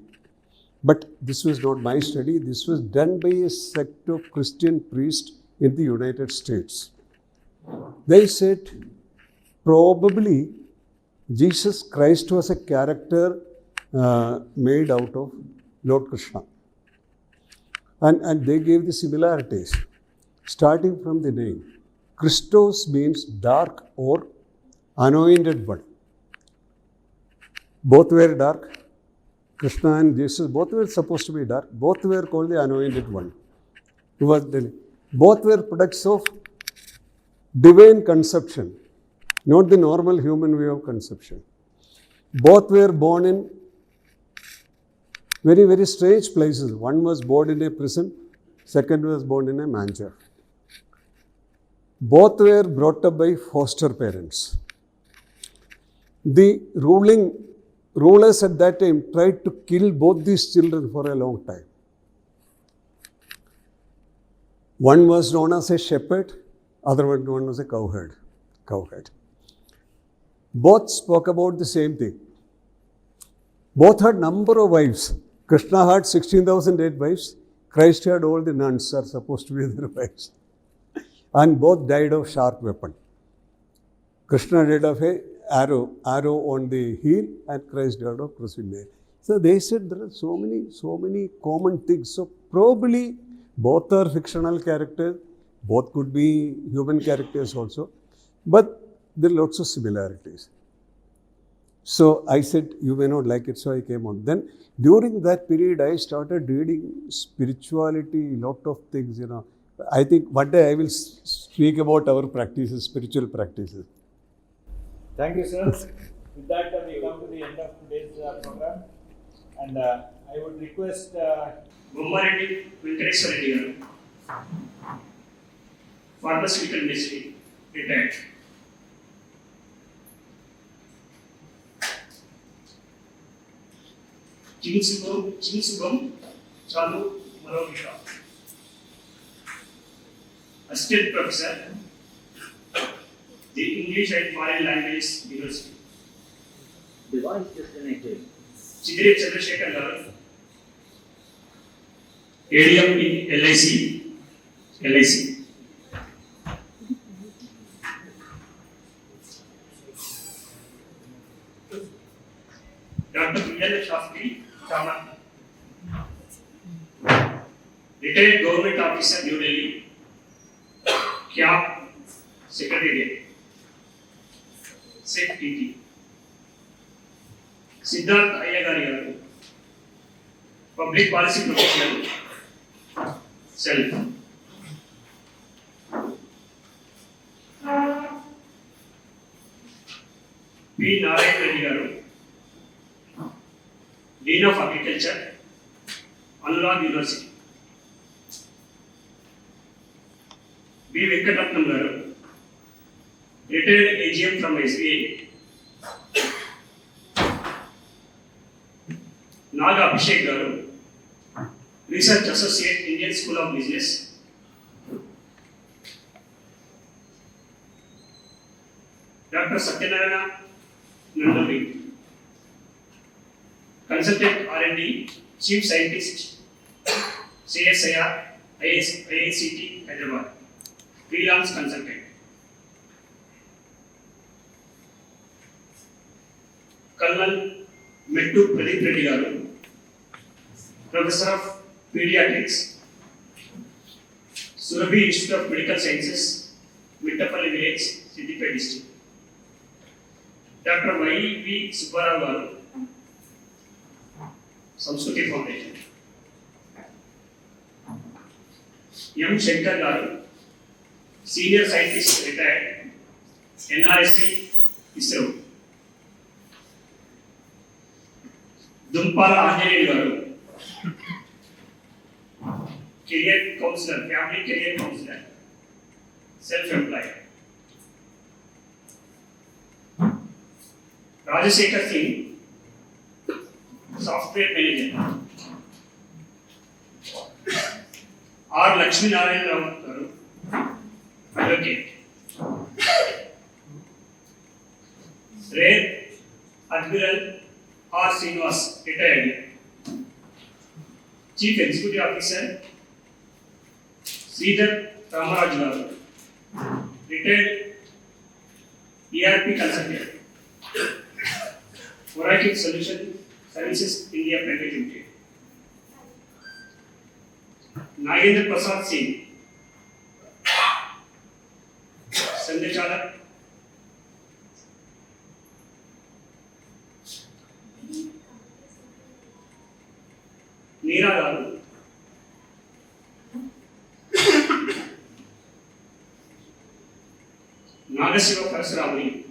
But this was not my study. This was done by a sect of Christian priests in the United States. They said, probably Jesus Christ was a character made out of Lord Krishna. And they gave the similarities, starting from the name. Christos means dark or anointed one. Both were dark. Krishna and Jesus, both were supposed to be dark. Both were called the anointed one. Both were products of divine conception, not the normal human way of conception. Both were born in very, very strange places. One was born in a prison, second was born in a manger. Both were brought up by foster parents. The rulers at that time tried to kill both these children for a long time. One was known as a shepherd, other one known as a cowherd. Both spoke about the same thing. Both had number of wives. Krishna had 16,008 wives. Christ had all the nuns are supposed to be their wives. And both died of sharp weapon. Krishna died of a arrow on the heel, and Christ died of crossing nail. So they said there are so many common things. So probably both are fictional characters, both could be human characters also, but there are lots of similarities. So I said, you may not like it, so I came on. Then during that period, I started reading spirituality, lot of things, I think one day I will speak about our practices, spiritual practices. Thank you, sir. With that, we come to the end of today's program. And I would request Gommareddy Venkateswara garu, pharmaceutical industry, retired. Chinsubam Chalu Marovika, assistant professor, the English and Foreign Language University. Device disconnected. Chidri Chandrasekhar garu, ADM in LIC. Dr. Vijay Shastri, Charaka, retired government officer, New Delhi, Kaumar Secretariat, SEC-PT. Siddharth Ayyagari, public policy professional, self. P. Narayan Reddy garu, Dean of Agriculture, Anurag University. B. Venkatatnam garu, retired AGM from SBI. Naga Abhishek garu, Research Associate, Indian School of Business. Dr. Satyanarayana Nanduri, Consultant R&D, Chief Scientist, CSIR, IICT Hyderabad, freelance consultant. Colonel Mettu Pradeep Reddy garu, Professor of Paediatrics, Surabhi Institute of Medical Sciences, Mittapalli Village, Siddipet District. Dr. Y.V. Subbarao garu, Samskruti Foundation. M. Shankar garu, Senior Scientist retired, NRSC, ISRO. Dumpala Anjaneya garu, career counselor, family career counselor, self-employed. Rajasekhar Singh, software manager. R. Lakshmi Narayan Rao garu, advocate. Rear Admiral R. Srinivas, retired. Chief Executive Officer Sridhar Ramaraj garu, retired ERP consultant. Oracle Solution Services India Private Limited. Nagendra Prasad Singh, Sunday Charaka. Neera garu, Nagashiva Parasuramani,